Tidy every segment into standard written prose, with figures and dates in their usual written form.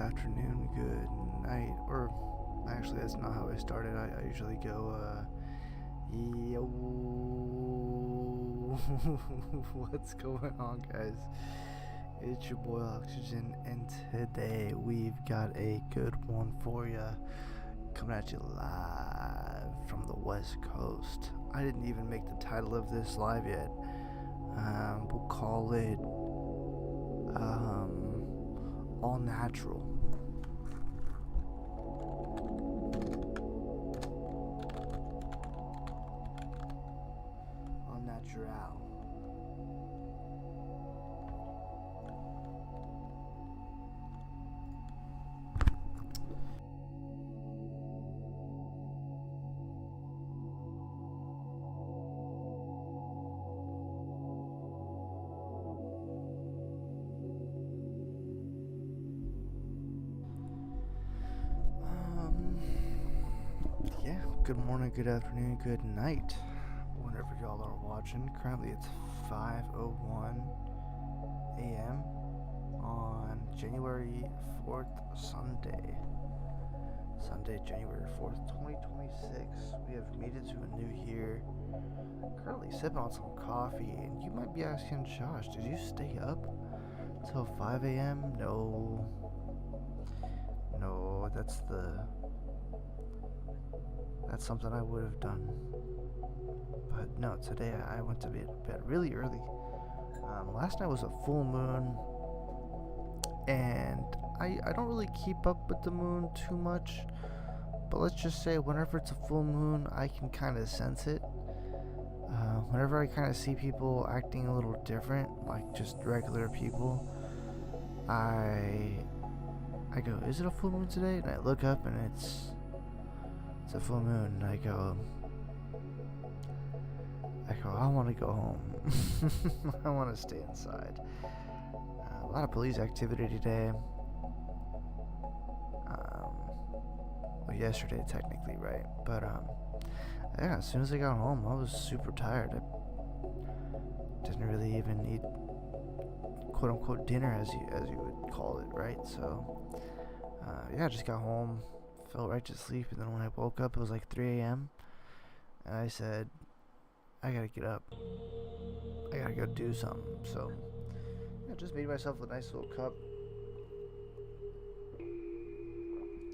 afternoon, good night, or actually, that's not how I started. I usually go, yo, what's going on, guys? It's your boy Oxijin, and today we've got a good one for ya, coming at you live from the West Coast. I didn't even make the title of this live yet. We'll call it all natural. All natural. Yeah, good morning, good afternoon, good night, whenever y'all are watching. Currently it's 5:01 a.m. on January 4th, Sunday, January 4th, 2026. We have made it to a new year. Currently sipping on some coffee, and you might be asking, Josh, did you stay up till 5 a.m.? No, that's something I would have done. But no, today I went to bed really early. Last night was a full moon, and I don't really keep up with the moon too much. But let's just say whenever it's a full moon, I can kind of sense it. Whenever I kind of see people acting a little different, like just regular people, I go, is it a full moon today? And I look up and it's a full moon, and I go, I want to go home. I want to stay inside. A lot of police activity today. Well, yesterday technically, right? But yeah, as soon as I got home, I was super tired. I didn't really even eat quote unquote dinner, as you would call it, right? So yeah, I just got home, fell right to sleep, and then when I woke up, it was like 3 a.m. and I said, I gotta get up. I gotta go do something. So I just made myself a nice little cup.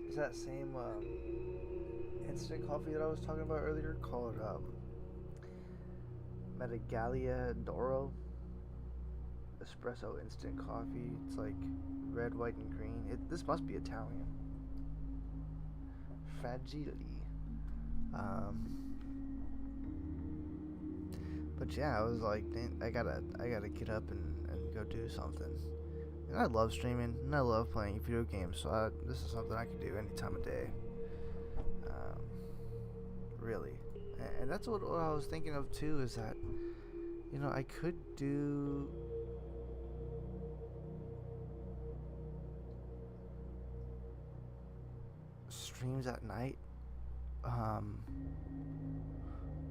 It's that same instant coffee that I was talking about earlier, called Medagalia Doro espresso instant coffee. It's like red, white, and green. This must be Italian. Fragility. But yeah, I was like, I gotta get up and go do something. And I love streaming, and I love playing video games, so this is something I can do any time of day. Really. And that's what I was thinking of too, is that, I could do streams at night.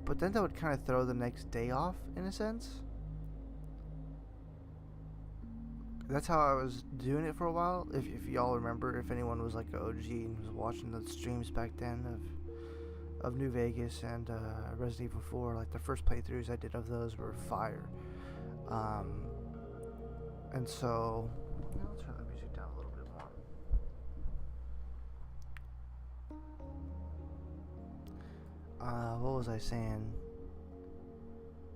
But then that would kind of throw the next day off, in a sense. That's how I was doing it for a while. If y'all remember, if anyone was like an OG and was watching the streams back then of New Vegas and Resident Evil 4, like the first playthroughs I did of those were fire. And so, I'll turn the music down a little bit more. What was I saying?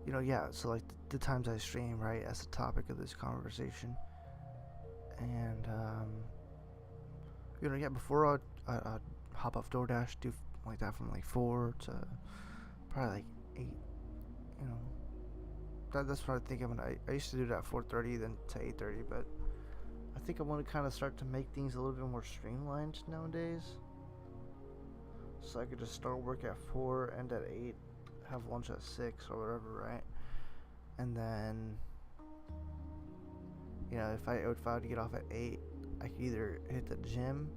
Yeah, so like the times I stream, right, as the topic of this conversation. And, yeah, before I'd hop off DoorDash, do like that from like 4 to probably like 8, that's what I think I'm gonna, I used to do that at 4:30 then to 8:30, but I think I want to kind of start to make things a little bit more streamlined nowadays. So I could just start work at 4, end at 8, have lunch at 6 or whatever, right? And then, if I were to get off at 8, I could either hit the gym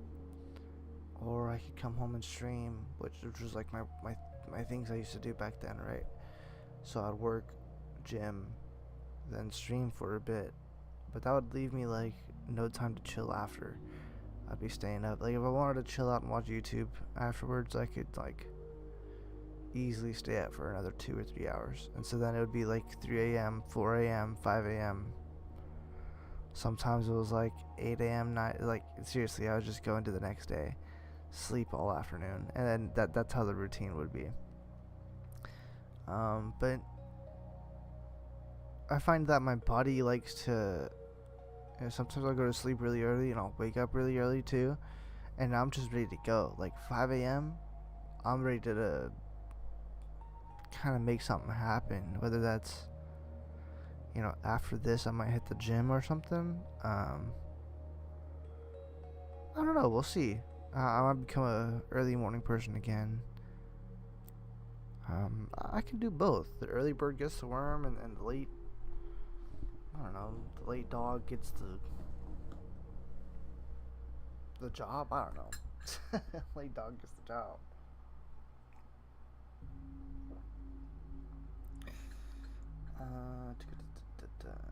or I could come home and stream, which was like my things I used to do back then, right? So I'd work, gym, then stream for a bit, but that would leave me like no time to chill after. I'd be staying up. Like if I wanted to chill out and watch YouTube afterwards, I could like easily stay up for another 2 or 3 hours. And so then it would be like 3 a.m., 4 a.m., 5 a.m. Sometimes it was like 8 a.m. night. Like seriously, I would just go into the next day, sleep all afternoon, and then that's how the routine would be. But I find that my body likes to. You know, sometimes I'll go to sleep really early and I'll wake up really early too, and I'm just ready to go. Like 5 a.m., I'm ready to kind of make something happen. Whether that's, you know, after this I might hit the gym or something. I don't know. We'll see. I might become a early morning person again. I can do both. The early bird gets the worm, and the late, I don't know, the late dog gets the job. I don't know. Late dog gets the job.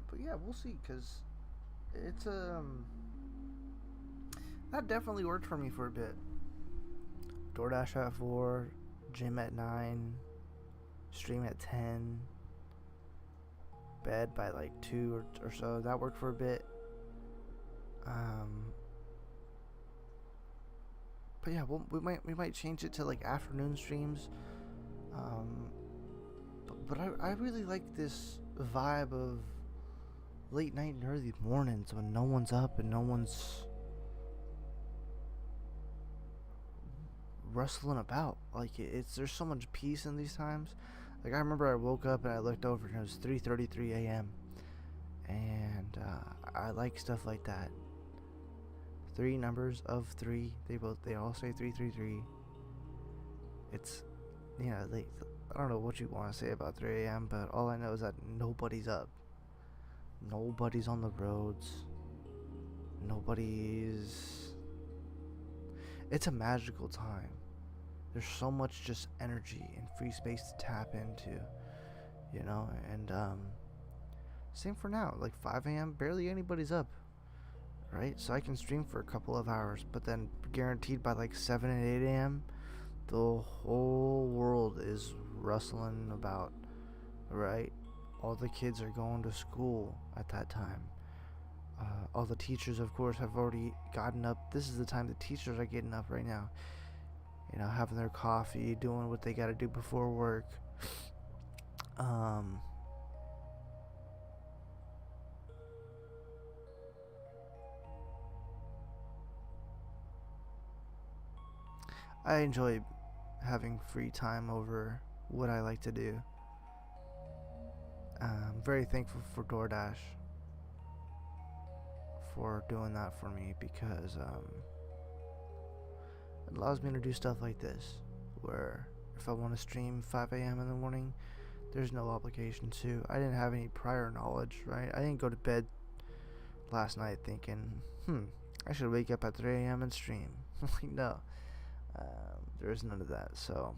But yeah, we'll see. Cause it's that definitely worked for me for a bit. DoorDash at 4, gym at 9, stream at 10, bed by like 2 or so. That worked for a bit. But yeah, we might change it to like afternoon streams. But I really like this vibe of late night and early mornings when no one's up and no one's rustling about. Like it's there's so much peace in these times. Like I remember I woke up and I looked over and it was 3:33 a.m. and I like stuff like that. 3 numbers of 3. They all say 333. It's, you know, I don't know what you want to say about 3 a.m. but all I know is that nobody's up. Nobody's on the roads. Nobody's. It's a magical time. There's so much just energy and free space to tap into, you know, and same for now. Like 5 a.m., barely anybody's up, right? So I can stream for a couple of hours, but then guaranteed by like 7 and 8 a.m., the whole world is rustling about, right? All the kids are going to school at that time. All the teachers, of course, have already gotten up. This is the time the teachers are getting up right now. You know, having their coffee, doing what they got to do before work. I enjoy having free time over what I like to do. I'm very thankful for DoorDash for doing that for me because it allows me to do stuff like this, where if I want to stream 5 a.m. in the morning, there's no obligation to. I didn't have any prior knowledge, right? I didn't go to bed last night thinking, I should wake up at 3 a.m. and stream. Like, no. There is none of that, so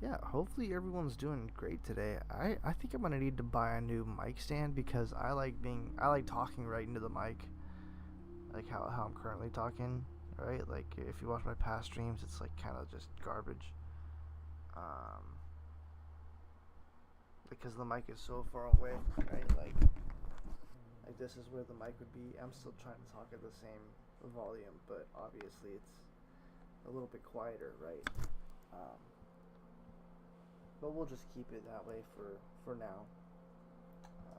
yeah, hopefully everyone's doing great today. I think I'm gonna need to buy a new mic stand because I like talking right into the mic, like how I'm currently talking, right? Like if you watch my past streams, it's like kind of just garbage, because the mic is so far away, right? Like this is where the mic would be. I'm still trying to talk at the same volume, but obviously it's a little bit quieter, right? But we'll just keep it that way for now,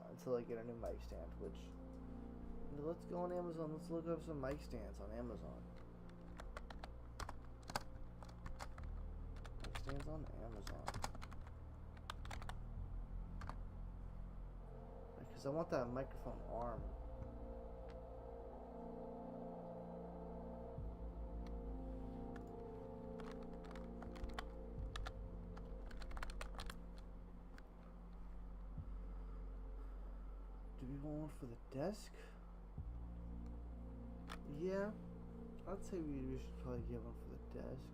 until I get a new mic stand, which, let's go on Amazon. Let's look up some mic stands on Amazon. Mic stands on Amazon. Because I want that microphone arm. Do we want one for the desk? Yeah, I'd say we should probably get one for the desk.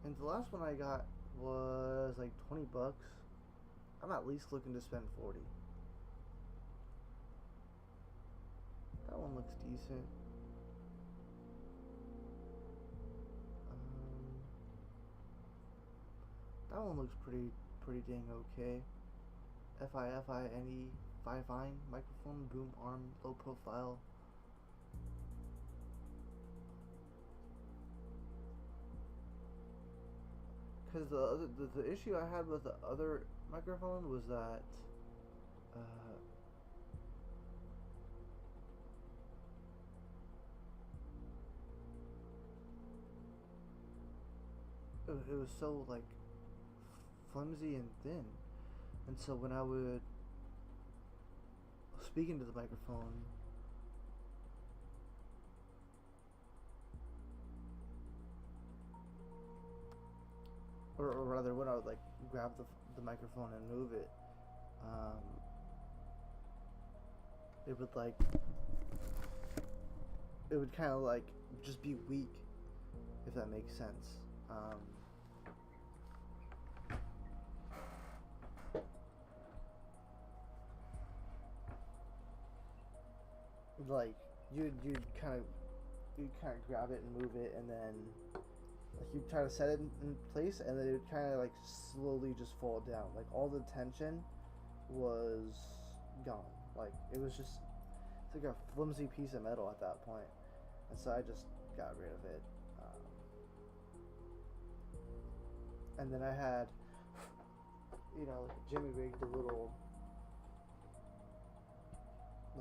And the last one I got was like $20. I'm at least looking to spend 40. That one looks decent. That one looks pretty dang okay. FIFINE 5-fine microphone, boom arm, low profile. Because the issue I had with the other microphone was that it was so like flimsy and thin, and so when I would speak into the microphone, or rather when I would like grab the microphone and move it, it would like it would kind of like just be weak, if that makes sense. Like you'd kind of grab it and move it, and then like you'd try to set it in place, and then it would kind of like slowly just fall down. Like all the tension was gone. Like it was just, it's like a flimsy piece of metal at that point, and so I just got rid of it. And then I had, like Jimmy rigged a little,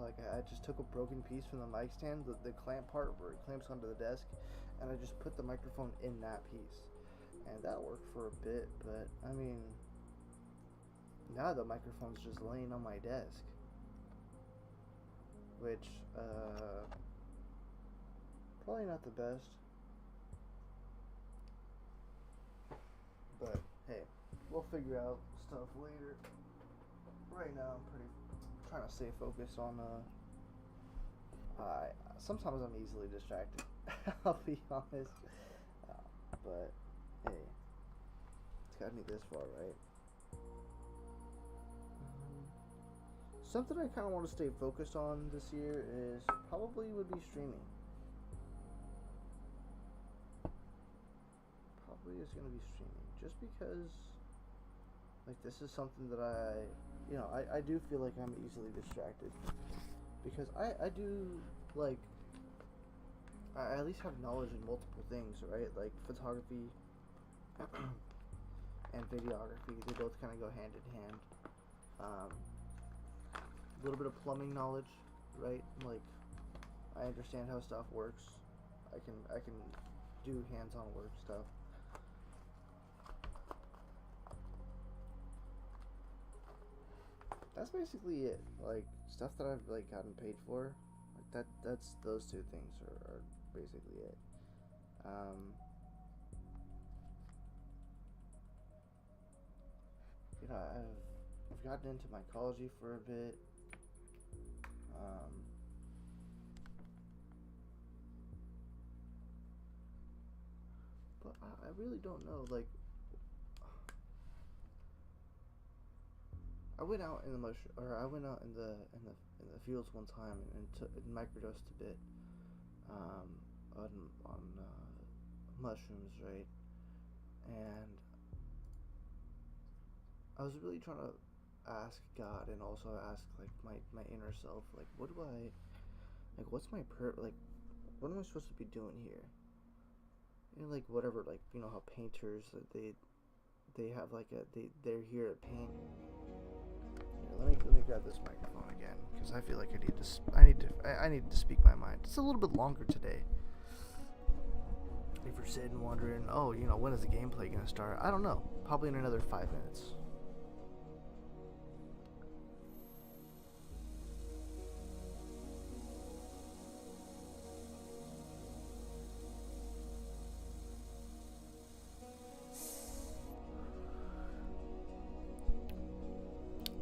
like I just took a broken piece from the mic stand, the clamp part where it clamps onto the desk, and I just put the microphone in that piece, and that worked for a bit. But I mean, now the microphone's just laying on my desk, which probably not the best, but hey, we'll figure out stuff later. Right now I'm trying to stay focused on sometimes I'm easily distracted. I'll be honest, but hey, it's gotten me this far, right? Something I kind of want to stay focused on this year is probably would be streaming. Probably is going to be streaming, just because like this is something that I do feel like I'm easily distracted, because I do like, I at least have knowledge in multiple things, right? Like photography and videography, they both kind of go hand in hand. A little bit of plumbing knowledge, right? Like I understand how stuff works. I can do hands-on work stuff. That's basically it. Like stuff that I've like gotten paid for, like that's those two things are basically it. I've gotten into mycology for a bit. But I really don't know. Like, I went out in the fields one time and microdosed a bit on mushrooms, right? And I was really trying to ask God, and also ask like my inner self, like what am I supposed to be doing here? And like whatever, like how painters, they have like they're here to paint. Here, let me grab this microphone again, because I feel like I need to speak my mind. It's a little bit longer today. If you're sitting wondering, when is the gameplay gonna start? I don't know. Probably in another 5 minutes.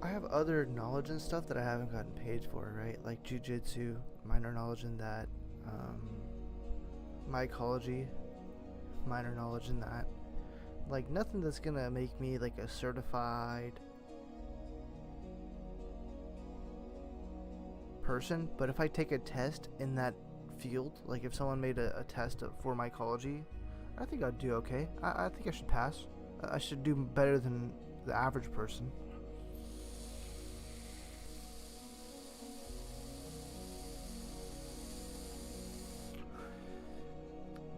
I have other knowledge and stuff that I haven't gotten paid for, right? Like jujitsu, minor knowledge in that. Mycology, minor knowledge in that. Like nothing that's gonna make me like a certified person, but if I take a test in that field, like if someone made a test for mycology, I think I'd do okay. I think I should pass. I should do better than the average person.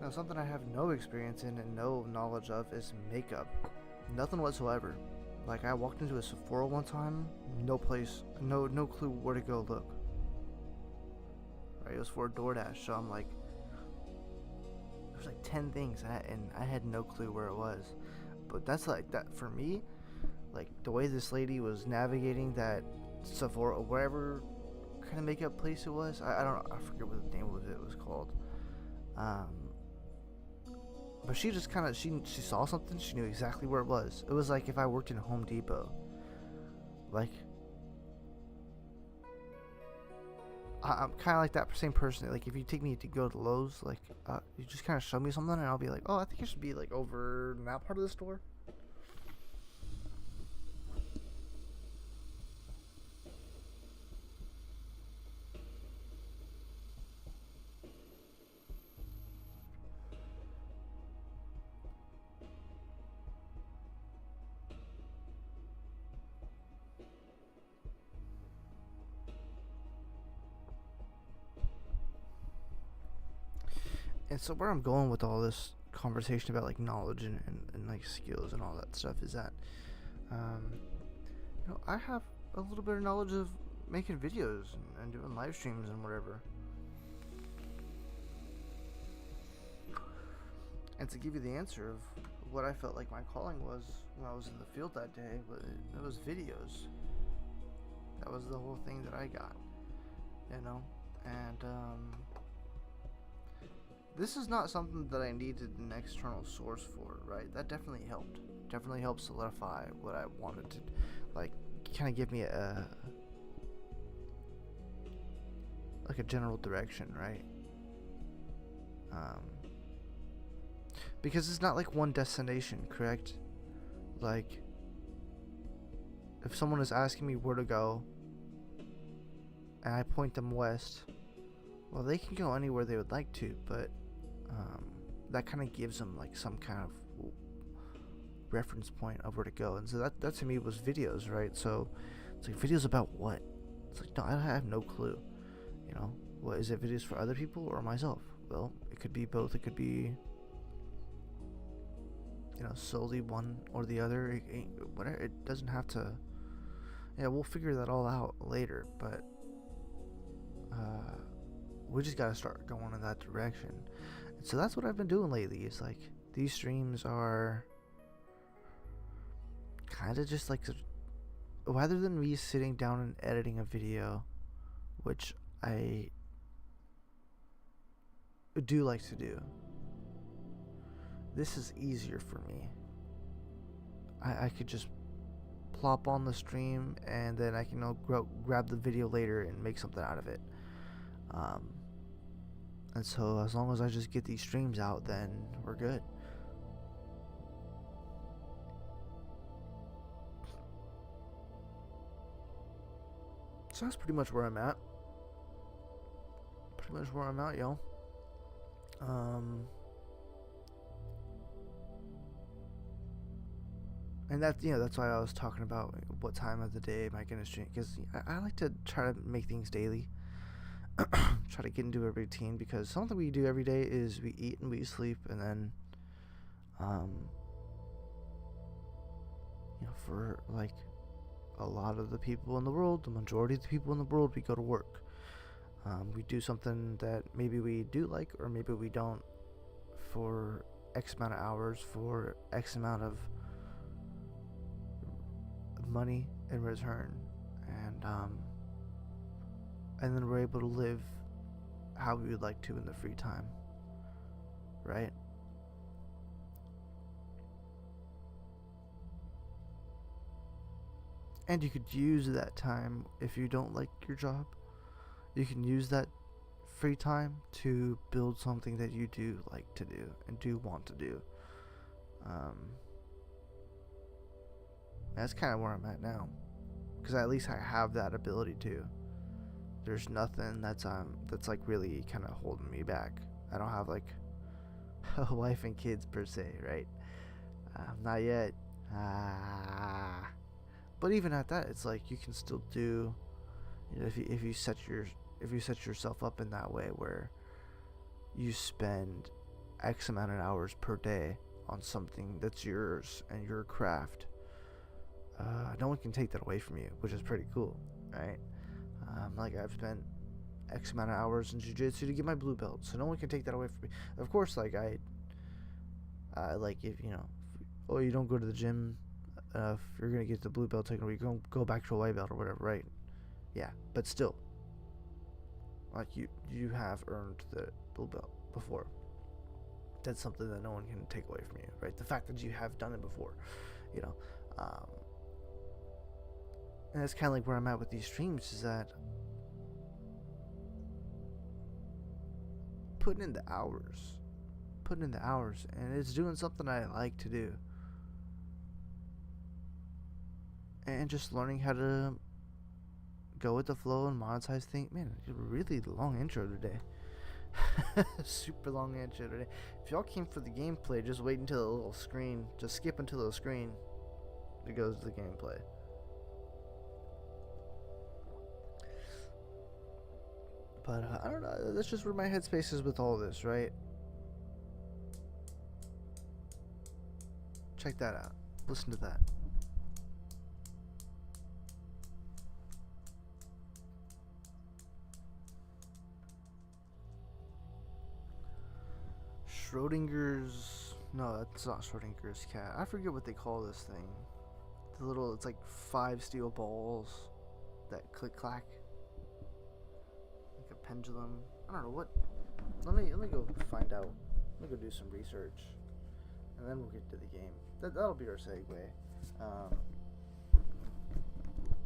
Now, something I have no experience in and no knowledge of is makeup. Nothing whatsoever. Like, I walked into a Sephora one time, no clue where to go look. Right, it was for a DoorDash, so I'm like, there's like 10 things, and I had no clue where it was. But that's like, that for me, like, the way this lady was navigating that Sephora, wherever kind of makeup place it was, I don't know, I forget what the name of it was called. But she just kind of, she saw something, she knew exactly where it was. It was like if I worked in Home Depot. Like, I'm kind of like that same person. Like, if you take me to go to Lowe's, like, you just kind of show me something, and I'll be like, oh, I think it should be, like, over in that part of the store. And so where I'm going with all this conversation about, like, knowledge and like, skills and all that stuff is that, I have a little bit of knowledge of making videos and doing live streams and whatever. And to give you the answer of what I felt like my calling was when I was in the field that day, it was videos. That was the whole thing that I got, and this is not something that I needed an external source for, right? That definitely helped. Definitely helped solidify what I wanted to, like, kind of give me a general direction, right? Because it's not like one destination, correct? Like, if someone is asking me where to go, and I point them west, well, they can go anywhere they would like to, but that kind of gives them like some kind of reference point of where to go. And so that to me was videos, right? So it's like, videos about what? It's like, no, I have no clue. What is it? Videos for other people or myself? Well, it could be both. It could be solely one or the other. Whatever. It doesn't have to. Yeah, we'll figure that all out later, but we just gotta start going in that direction. And so that's what I've been doing lately. It's like, these streams are kind of just like, rather than me sitting down and editing a video, which I do like to do, this is easier for me. I could just plop on the stream, and then I can grab the video later and make something out of it. And so as long as I just get these streams out, then we're good. So that's pretty much where I'm at. Y'all. And that's why I was talking about what time of the day am I gonna stream, because I like to try to make things daily. Try to get into a routine, because something we do every day is we eat and we sleep, and then for like a lot of the people in the world, the majority of the people in the world, we go to work. We do something that maybe we do like, or maybe we don't, for X amount of hours, for X amount of money in return, and then we're able to live how we would like to in the free time, right? And you could use that time, if you don't like your job, you can use that free time to build something that you do like to do and do want to do. That's kind of where I'm at now, because at least I have that ability to there's nothing that's like really kind of holding me back. I don't have like a wife and kids per se, right? Not yet. But even at that, it's like you can still do. You know, if you set yourself up in that way where you spend X amount of hours per day on something that's yours and your craft, no one can take that away from you, which is pretty cool, right? Like I've spent X amount of hours in jiu-jitsu to get my blue belt, so no one can take that away from me. Of course, like I like if you know, oh, you don't go to the gym, if you're gonna get the blue belt taken away, you go back to a white belt or whatever, right? Yeah, but still, like you have earned the blue belt before. That's something that no one can take away from you, right? The fact that you have done it before, you know. And that's kind of like where I'm at with these streams, is that putting in the hours, and it's doing something I like to do, and just learning how to go with the flow and monetize things. Man, a really long intro today. Super long intro today. If y'all came for the gameplay, just wait until the little screen. Just skip until the screen. It goes to the gameplay. But I don't know. That's just where my headspace is with all this, right? Check that out. Listen to that. Schrodinger's... No, that's not Schrodinger's cat. I forget what they call this thing. The little... It's like 5 steel balls that click-clack. Like a pendulum. I don't know what... Let me go find out. Let me go do some research. And then we'll get to the game. That'll be our segue.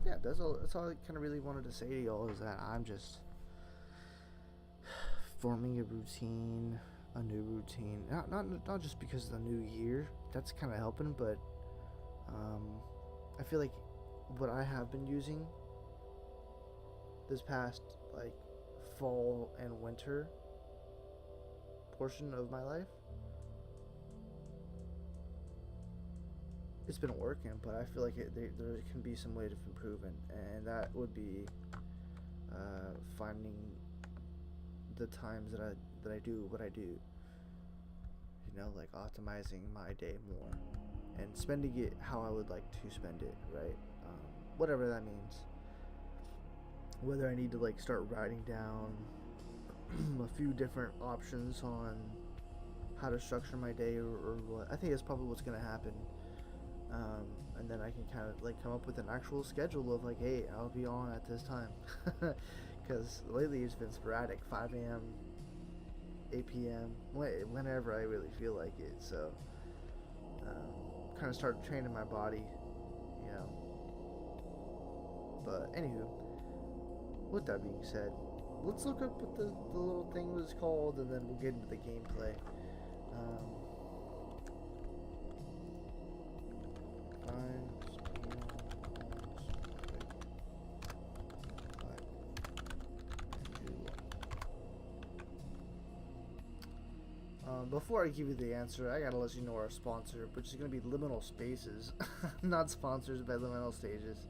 Yeah, that's all I kind of really wanted to say to y'all, is that I'm just forming a routine, a new routine. Not just because of the new year. That's kind of helping, but I feel like what I have been using this past like fall and winter portion of my life, it's been working, but I feel like there can be some way of improvement, and that would be finding the times that I do what I do. You know, like optimizing my day more and spending it how I would like to spend it, right? Whatever that means. Whether I need to like start writing down a few different options on how to structure my day or what. I think that's probably what's gonna happen. And then I can kind of like come up with an actual schedule of like, hey, I'll be on at this time. Because lately it's been sporadic, 5 a.m., 8 p.m., whenever I really feel like it. So kind of start training my body, you know. But anywho, with that being said, let's look up what the little thing was called, and then we'll get into the gameplay. Before I give you the answer, I gotta let you know our sponsor, which is gonna be Liminal Spaces. Not sponsored by Liminal Stages.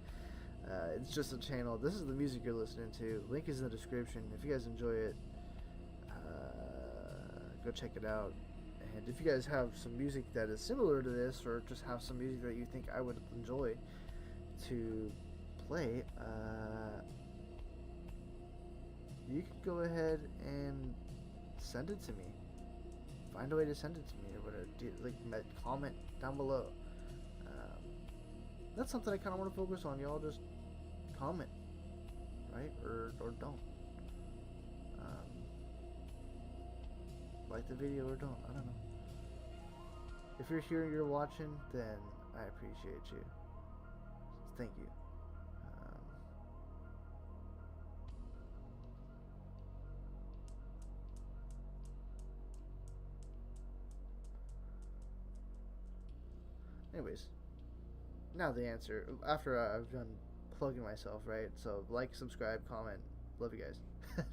It's just a channel. This is the music you're listening to. Link is in the description. If you guys enjoy it, go check it out. And if you guys have some music that is similar to this, or just have some music that you think I would enjoy to play, you can go ahead and send it to me. Find a way to send it to me, or whatever. Comment down below. That's something I kind of want to focus on. Y'all just comment, right? Or don't. Like the video or don't. I don't know. If you're here and you're watching, then I appreciate you. Thank you. Anyways, now the answer. After I've done plugging myself, right? So like, subscribe, comment, Love you guys.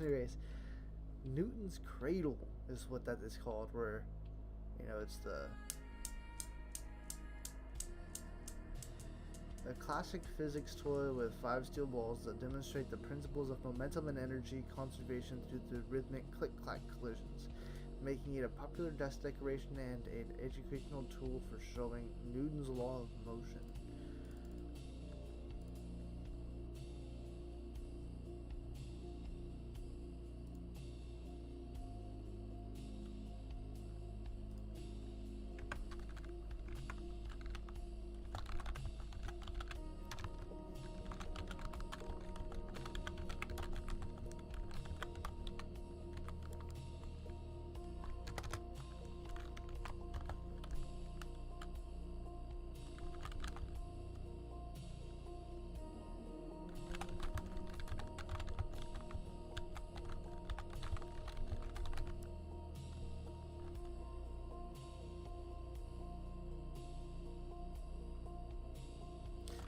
Anyways, Newton's cradle is what that is called, where, you know, it's the classic physics toy with 5 steel balls that demonstrate the principles of momentum and energy conservation through the rhythmic click-clack collisions, making it a popular desk decoration and an educational tool for showing Newton's law of motion.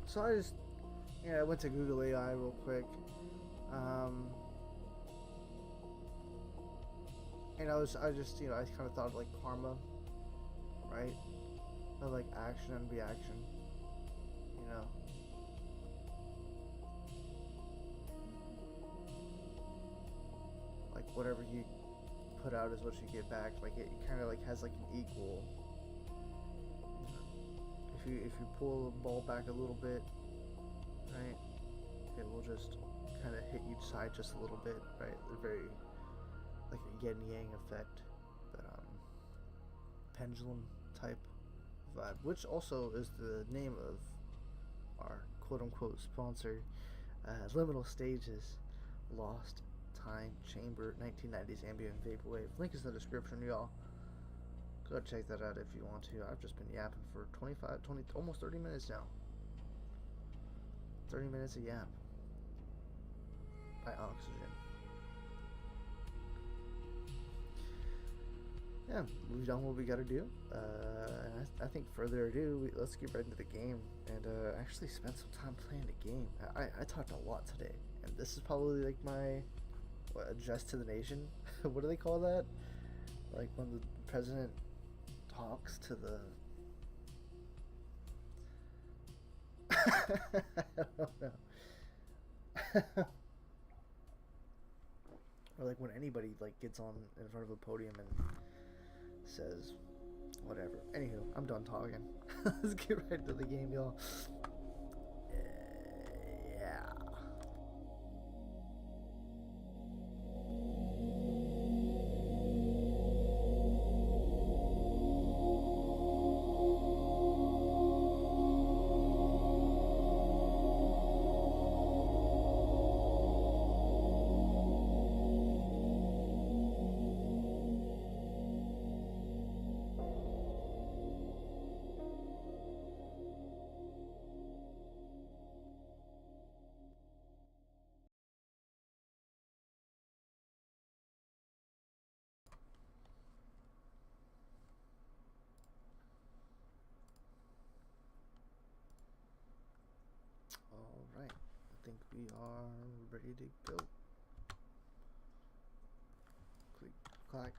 So I just, I went to Google AI real quick, and I just, I kind of thought of like karma, right? Of like action and reaction, you know. Like whatever you put out is what you get back. Like it kind of like has like an equal. If you pull the ball back a little bit, right, it will just kind of hit each side just a little bit, right? They're very like a yin yang effect, but pendulum type vibe, which also is the name of our quote unquote sponsor, Liminal Stages, Lost Time Chamber 1990s Ambient Vaporwave. Link is in the description, y'all. Go check that out if you want to. I've just been yapping for 20, almost 30 minutes now. 30 minutes of yap by Oxijin. Yeah, we've done what we gotta do. I think further ado, let's get right into the game and actually spend some time playing the game. I talked a lot today, and this is probably like my address to the nation. What do they call that? Like when the president talks to the I don't know. Or like when anybody like gets on in front of a podium and says whatever. Anywho, I'm done talking. Let's get right to the game, y'all. Yeah. Alright, I think we are ready to go. Click, clack,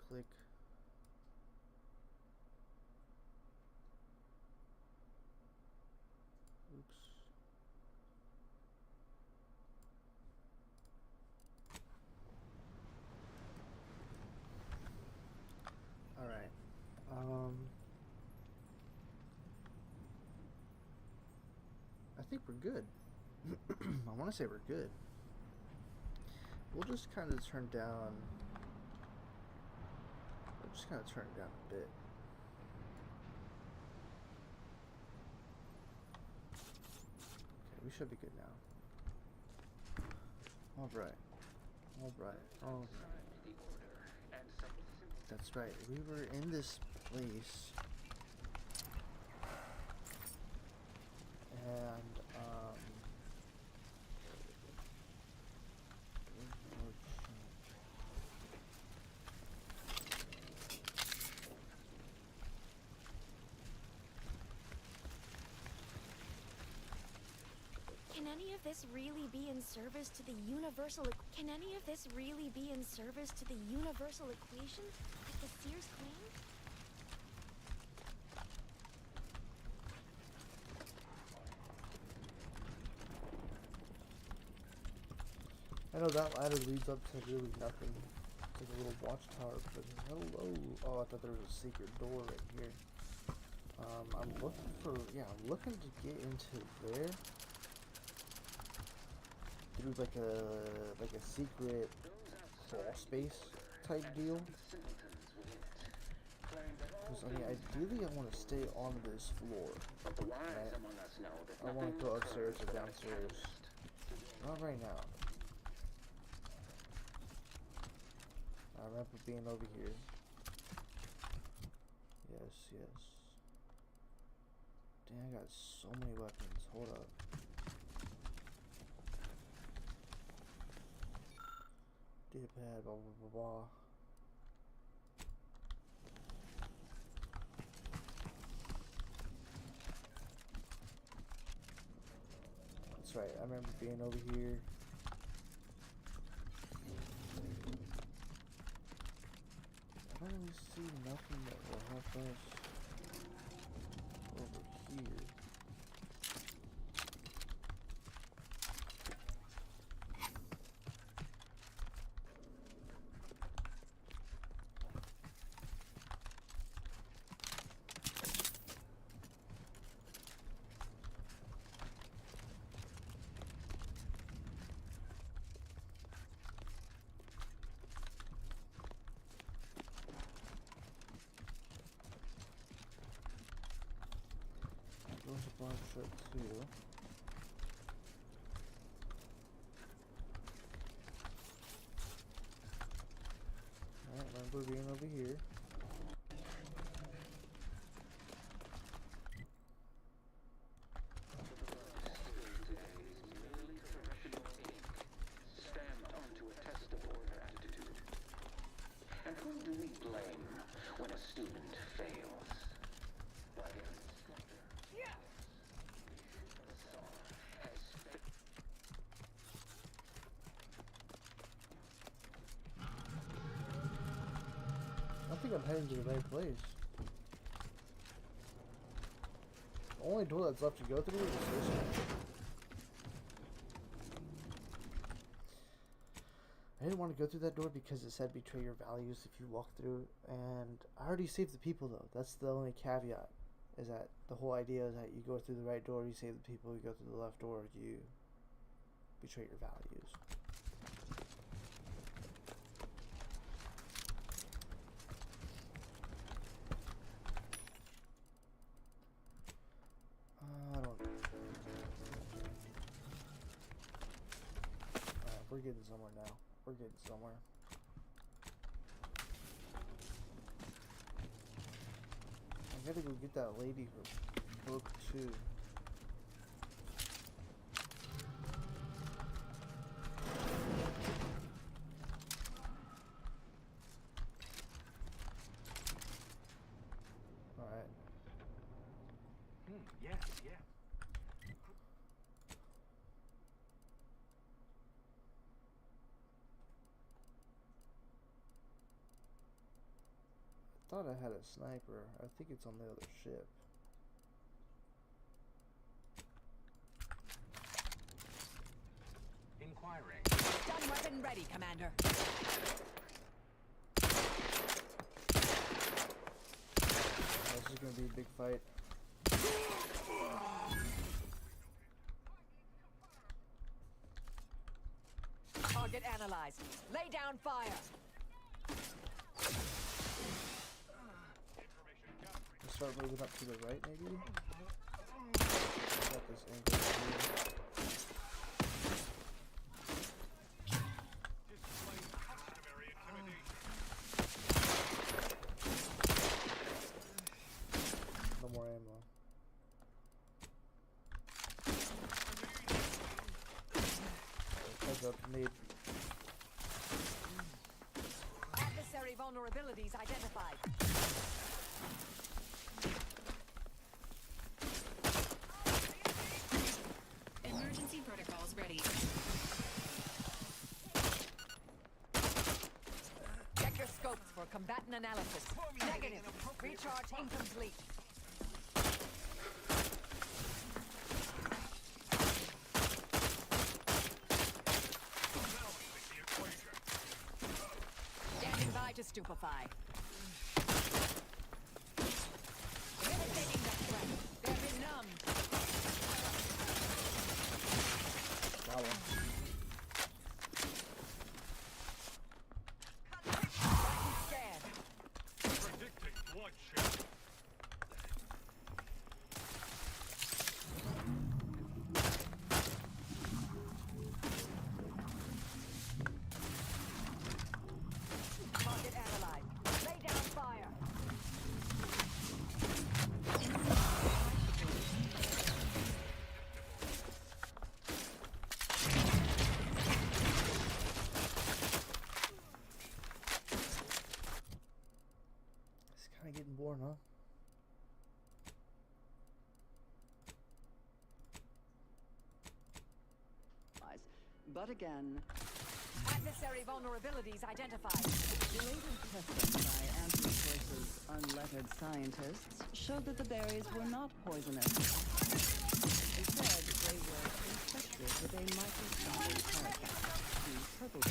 click. Oops. Alright, I think we're good. I want to say we're good. We'll just kind of turn down. We'll just kind of turn it down a bit. Okay, we should be good now. All right. All right. All right. That's right. We were in this place. And, Can any of this really be in service to the universal? Can any of this really be in service to the universal equation that the seers claim? I know that ladder leads up to really nothing. It's like a little watchtower, but hello. Oh, I thought there was a secret door right here. I'm looking for, I'm looking to get into there through like a secret crawl space type deal. Because I mean, ideally I want to stay on this floor. Right? I want to go upstairs or downstairs. Not right now. I remember being over here. Yes, yes. Dang, I got so many weapons. Hold up. D-pad, blah, blah, blah, blah. That's right, I remember being over here. I don't really see nothing that will help us over here. There's a bomb shot too. Alright, remember being over here. Stamped onto a test of order attitude. And whom do we blame when a student fails? Why, the instructor. Yeah. I think I'm heading to the right place. The only door that's left to go through is this one. I didn't want to go through that door because it said betray your values if you walk through, and I already saved the people though. That's the only caveat, is that the whole idea is that you go through the right door, you save the people, you go through the left door, you betray your values. I don't know. We're getting somewhere now. We're getting somewhere. I gotta go get that lady her book too. Alright. Yes, yeah. I thought I had a sniper. I think it's on the other ship. Inquiring. Stun weapon ready, Commander. This is gonna be a big fight. Target analyzed. Lay down fire. Let's start moving up to the right, maybe? Got this angle here. No more ammo. Heads up, need. Adversary vulnerabilities identified. Emergency protocol. ready. Check your scopes for combatant analysis. Negative. Recharge incomplete. Standing by to stupefy. Imitating that threat. They've been numb. That one. Scan. Predicting bloodshed. Target analyzed. Lay down fire. It's kind of getting boring, huh? But again, Adversary vulnerabilities identified. belated testing by Anti-Choice's unlettered scientists showed that the berries were not poisonous. Instead, they were infected with a microscopic parasite, the purple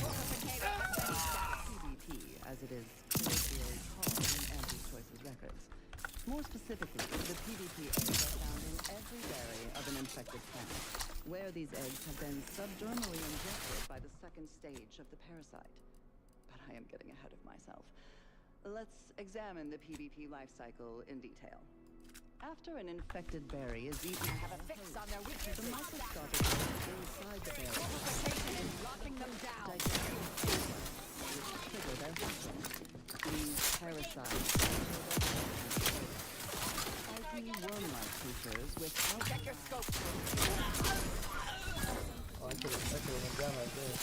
PVP, as it is colloquially called in Anti-Choice's records. More specifically, the PVP eggs are found in every berry of an infected plant, where these eggs have been subdermally injected by the second stage of the parasite. But I am getting ahead of myself. Let's examine the PVP life cycle in detail. After an infected berry is eaten, Have a fix on their the weaknesses. microscopic cells inside the berry Fortification and locking them down. which trigger their hatching. These parasites spiky worm-like creatures with Check your scope. Oh, I could have went down like this.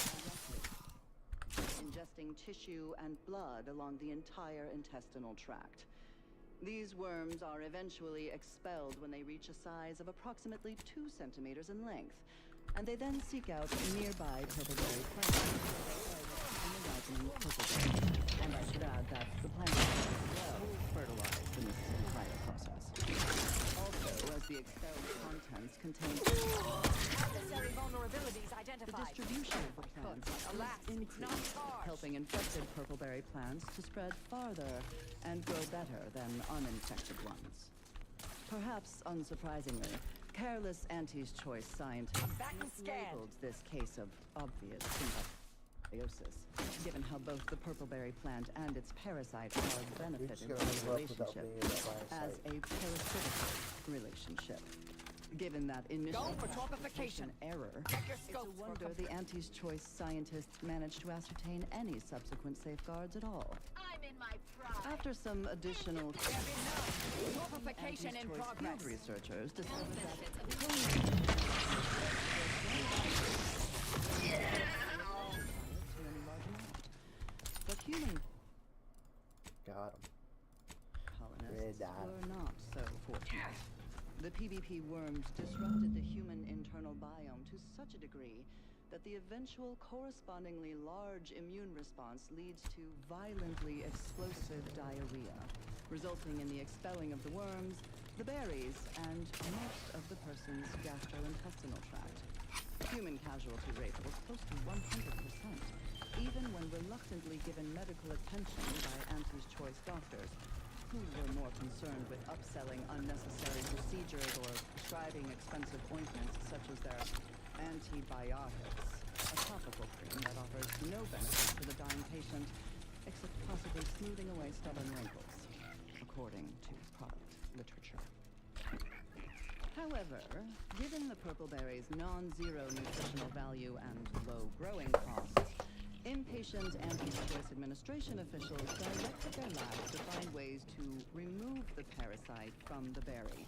ingesting tissue and blood along the entire intestinal tract. These worms are eventually expelled when they reach a size of approximately 2 centimeters in length, and they then seek out nearby purpleberry plants in the ripening purpleberry. And I should add that the plants are well fertilized in this entire process. Also, as the expelled contents contain Adversary vulnerabilities the identified. distribution of the plants Alas, is it's not increased, ours. helping infected purpleberry plants to spread farther and grow better than uninfected ones. Perhaps unsurprisingly, careless Anti-Choice scientists Combatant scanned. mislabeled this case of obvious symbiosis, given how both the purpleberry plant and its parasite are We're benefited just from gonna the move up without relationship being in that as a parasitical relationship. Given that initial Go for classification torpification. error, Check your it's a scopes for wonder the Anti-Choice scientists managed to ascertain any subsequent safeguards at all. I'm in my prime. After some additional Torpification in Anti-Choice progress. field researchers discovered but human Got him. colonists Red eye. were not so fortunate. The PVP worms disrupted the human internal biome to such a degree that the eventual correspondingly large immune response leads to violently explosive diarrhea, resulting in the expelling of the worms, the berries, and most of the person's gastrointestinal tract. Human casualty rate was close to 100%, even when reluctantly given medical attention by Anti-Choice doctors, who were more concerned with upselling unnecessary procedures or prescribing expensive ointments such as their antibiotics, a topical cream that offers no benefit to the dying patient except possibly smoothing away stubborn wrinkles, according to product literature. However, given the purpleberry's non-zero nutritional value and low growing costs, impatient Anti-Choice administration officials directed their labs to find ways to remove the parasite from the berry.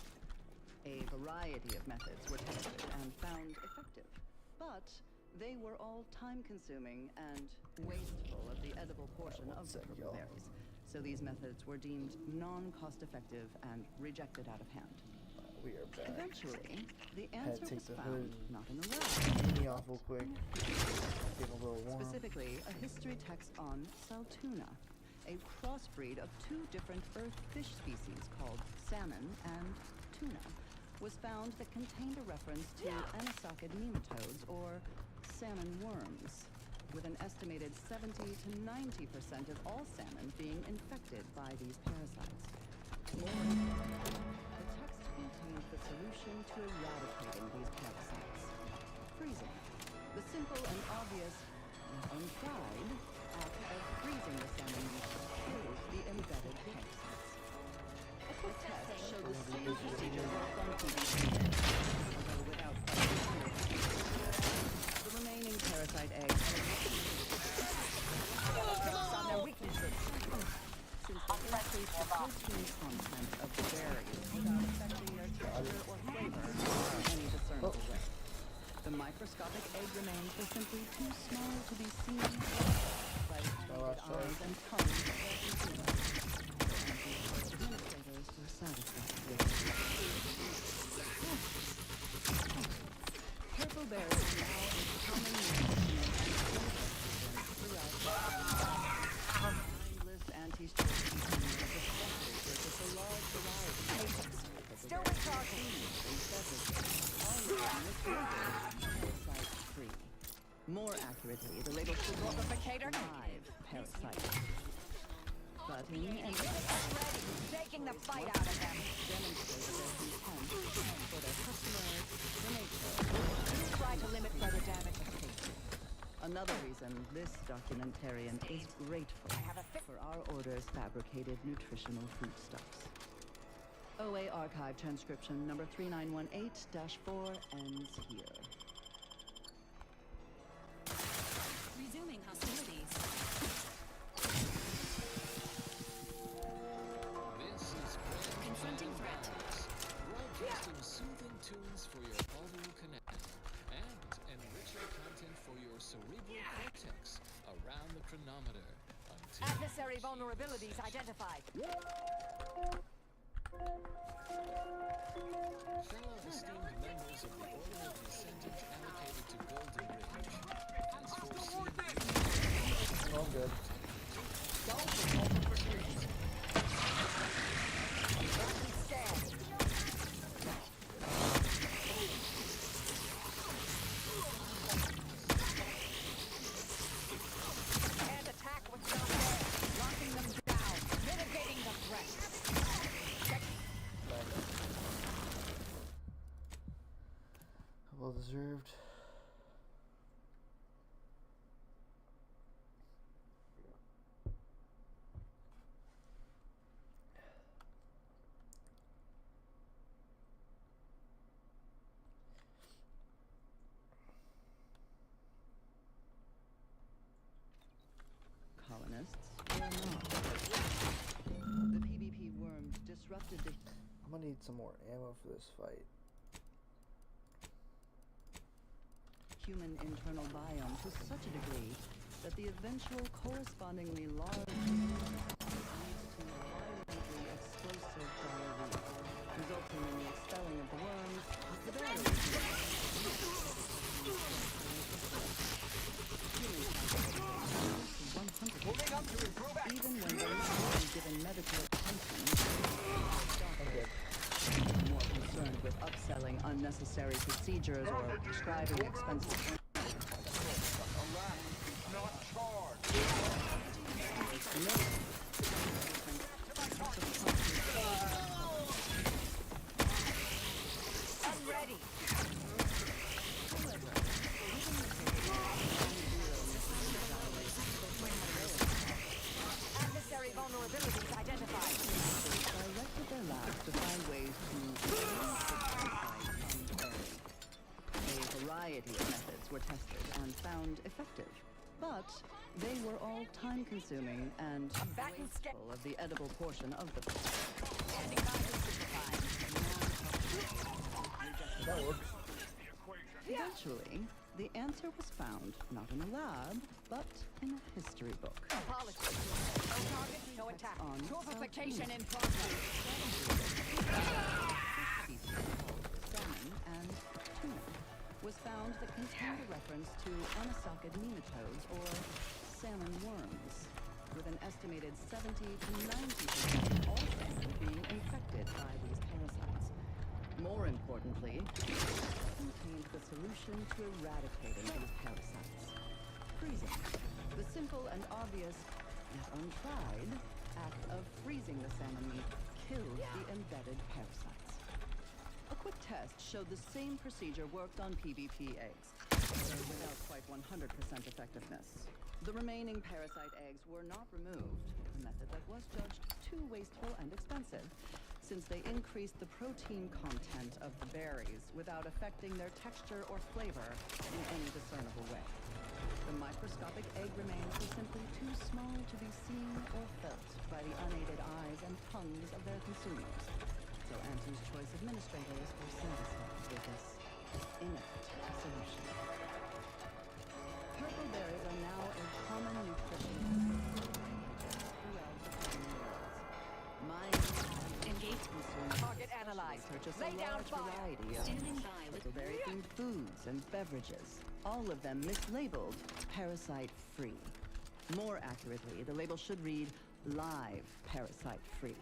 A variety of methods were tested and found effective, but they were all time-consuming and wasteful of the edible portion of the purple berries. So these methods were deemed non-cost-effective and rejected out of hand. We are back. Eventually, the Had to answer take was the found hood. not in the lab. Turn me off real quick. Get a little warm. Specifically, a history text on Saltuna, a crossbreed of two different Earth fish species called salmon and tuna, was found that contained a reference to anisakid nematodes, or salmon worms, with an estimated 70 to 90% of all salmon being infected by these parasites. Moreover, the text contained the solution to eradicating these parasites: freezing. The simple and obvious, untried, act of freezing the salmon meat kills the embedded parasites. A quick test showed the same procedure worked on PVC, although without the remaining parasite eggs On their weaknesses. since they increase the protein content of the berries without affecting their texture or flavor in any discernible way. The microscopic egg remains were simply too small to be seen by the naked eyes and tongues of their consumers. Administrators were satisfied with purple berries are now a common nutritional and throughout the mindless anti-stress consumers especially purchase a large variety of Still recharging. parasite-free. More accurately, the label should read Multiplicator. live parasites. Button and Taking the fight out of them. demonstrated their contempt for their customers, the nature, Try to limit further damage. Another reason this documentarian is grateful have a for our orders fabricated nutritional foodstuffs. OA Archive transcription number 3918-4 ends here. Resuming hostilities. This is Confronting threat. broadcasting soothing tunes for your audio canal and enriching content for your cerebral cortex around the chronometer until Adversary vulnerabilities identified. fellow esteemed members of the Order of the Ascendant allocated to Golden Ridge. As foreseen, All good. And attack what's not there. Knocking them down. Mitigating the threat. Well deserved. Colonists or not. The PvP worms disrupted the I'm gonna need some more ammo for this fight. human internal biome to such a degree that the eventual correspondingly large leads to violently explosive diarrhea, resulting in the expelling of the worms, the berries, even when those who are given medical attention, more concerned with upselling unnecessary procedures or prescribing expensive I'm ready. Adversary vulnerabilities identified. directed their labs to find ways to remove the parasite from the berry. A variety of methods were tested and found effective, but they were all time-consuming and back and wasteful of the edible portion of the berry. Standing by to simplify. That works. Eventually, the answer was found not in a lab, but in a history book. Apologies. No target, no attack. On Purification Saltuna. in progress. Species and tuna was found that contained a reference to anisakid nematodes, or salmon worms, with an estimated 70 to 90% of all salmon being infected by these parasites. More importantly, it contained the solution to eradicating these parasites: freezing. The simple and obvious, yet untried, act of freezing the salmon meat killed the embedded parasites. A quick test showed the same procedure worked on PVP eggs, though without quite 100% effectiveness. The remaining parasite eggs were not removed, a method that was judged too wasteful and expensive, since they increased the protein content of the berries without affecting their texture or flavor in any discernible way. The microscopic egg remains were simply too small to be seen or felt by the unaided eyes and tongues of their consumers. So Antu's Choice administrators were satisfied with this inept solution. Purple berries are now a common nutrition throughout the farming world. Minds Engage. consumers Target analyzed. purchase Lay a down large fire. variety of Standing by with berry-themed foods and beverages, all of them mislabeled parasite-free. More accurately, the label should read live parasite-free.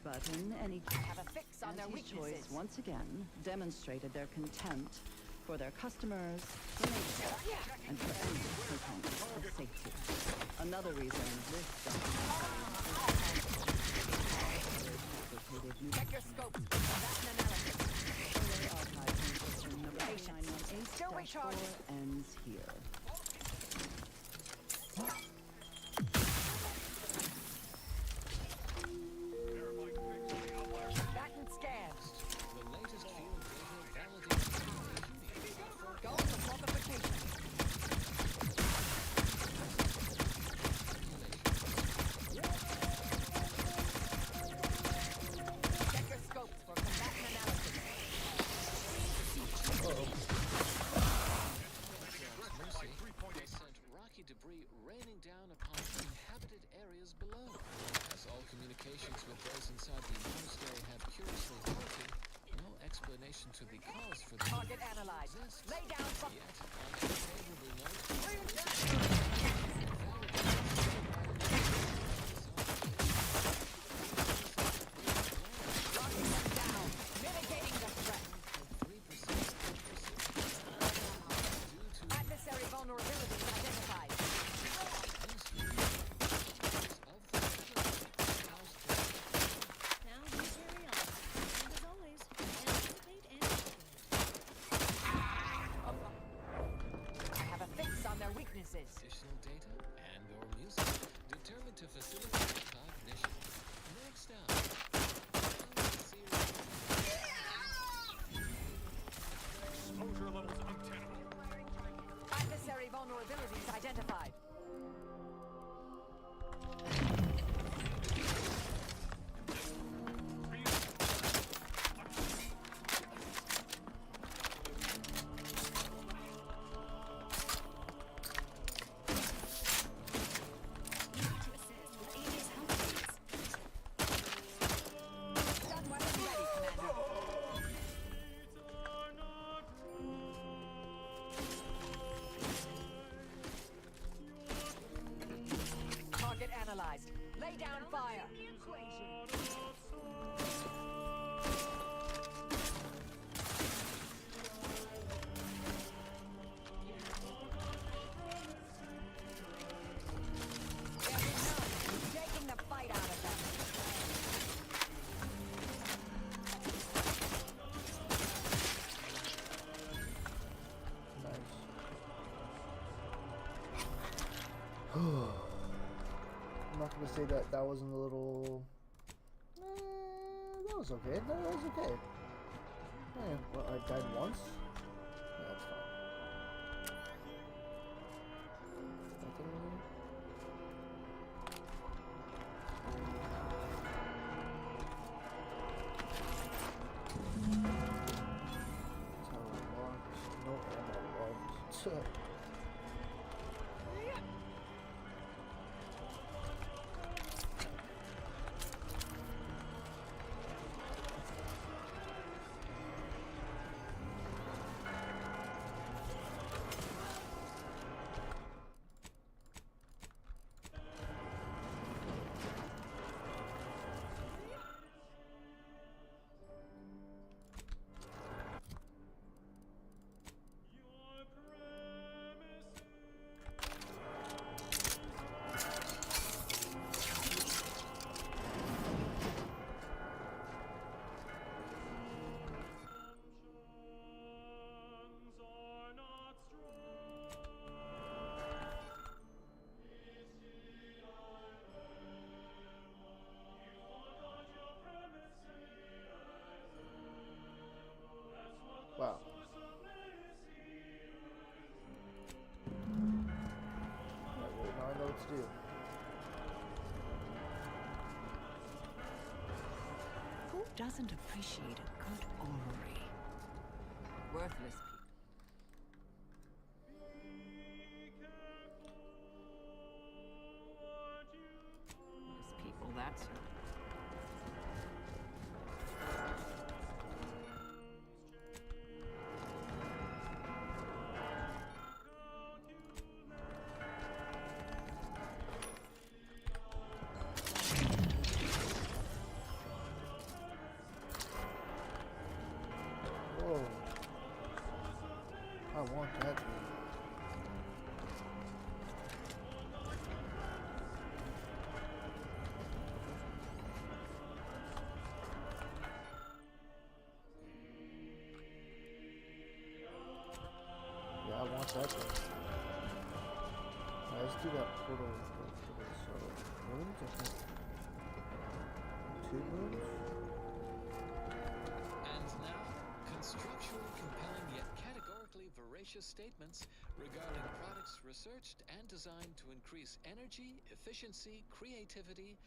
But in any case, Have a fix on their Anti's Choice weaknesses. once again demonstrated their contempt for their customers, for nature, and for any components of safety. Another reason this Check your scopes. That's an analysis. Patience. Still recharging. Ends here. Back and scan. The latest field data validates the Go for multiplication. Check your scopes for combatant analysis. Mercy sent rocky debris raining down upon inhabited areas below. As all communications with those inside the monastery have curiously halted, no explanation to the cause for the Target analyzed. Lay down for Yet, on a favorable note, locking them down. Mitigating the threat. 3% Adversary vulnerabilities identified. now you carry on. And as always, anticipate and I have a fix on their weaknesses. additional data and/or music determined to facilitate cognition. Next up, Exposure levels untenable. Adversary vulnerabilities identified. need to assist with Amy's health needs. Stun weapon ready, Commander. Target analyzed. Lay down fire. There'll be none. Taking the fight out of them. I'm not gonna say that that wasn't a little. That was okay. No, that was okay. Yeah, well, I died once. Yeah, that's fine. Nothing. That's how it walks. No ammo logged. doesn't appreciate a good orrery? Worthless people, that's who. Whoa. I want that thing. Yeah, I want that thing. Let's do that portal for this. So, rooms, I think. 2 rooms? And now, constructually compelling yet categorically veracious statements regarding products researched and designed to increase energy, efficiency, creativity,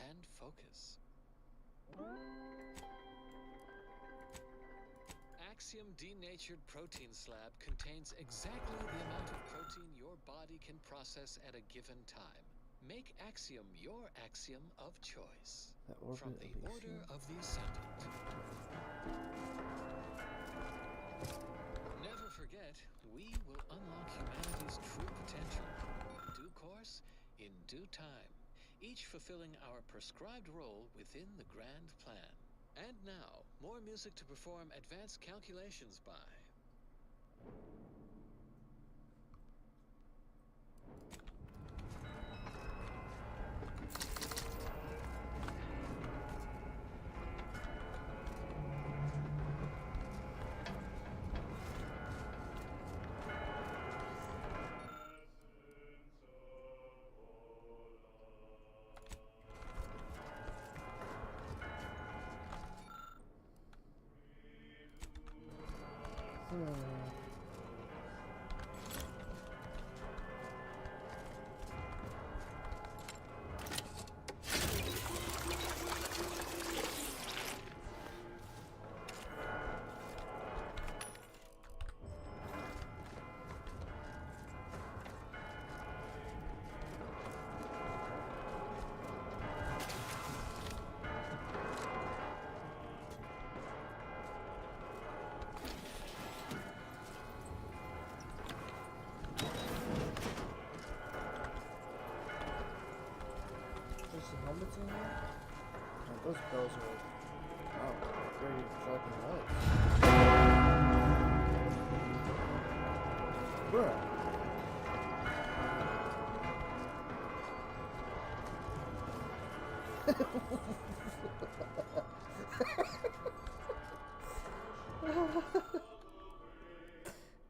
and focus. Axiom denatured protein slab contains exactly the amount of protein your body can process at a given time. Make Axiom your Axiom of choice. That orbit From the Elysium. Order of the Ascendant. Never forget, we will unlock humanity's true potential. In due course, in due time, each fulfilling our prescribed role within the grand plan. And now, more music to perform advanced calculations by. There's some helmets in here? Oh, those bells are very striking lights. Bruh.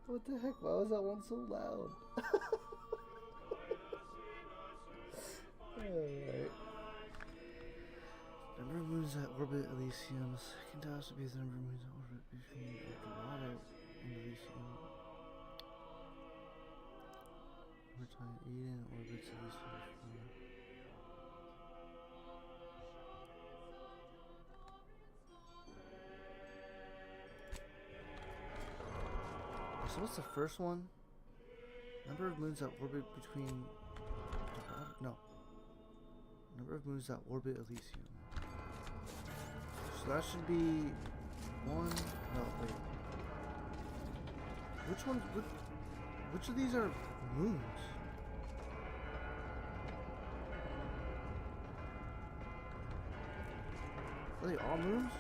What the heck? Why was that one so loud? Alright. Number of moons that orbit Elysium. Second task to be the number of moons that orbit between El Dorado and Elysium. Over time, Eden orbits Elysium. So what's the first one? Number of moons that orbit between Dorado? No. Number of moons that orbit Elysium. So that should be 1. No, wait. Which ones? Which of these are moons? Are they all moons?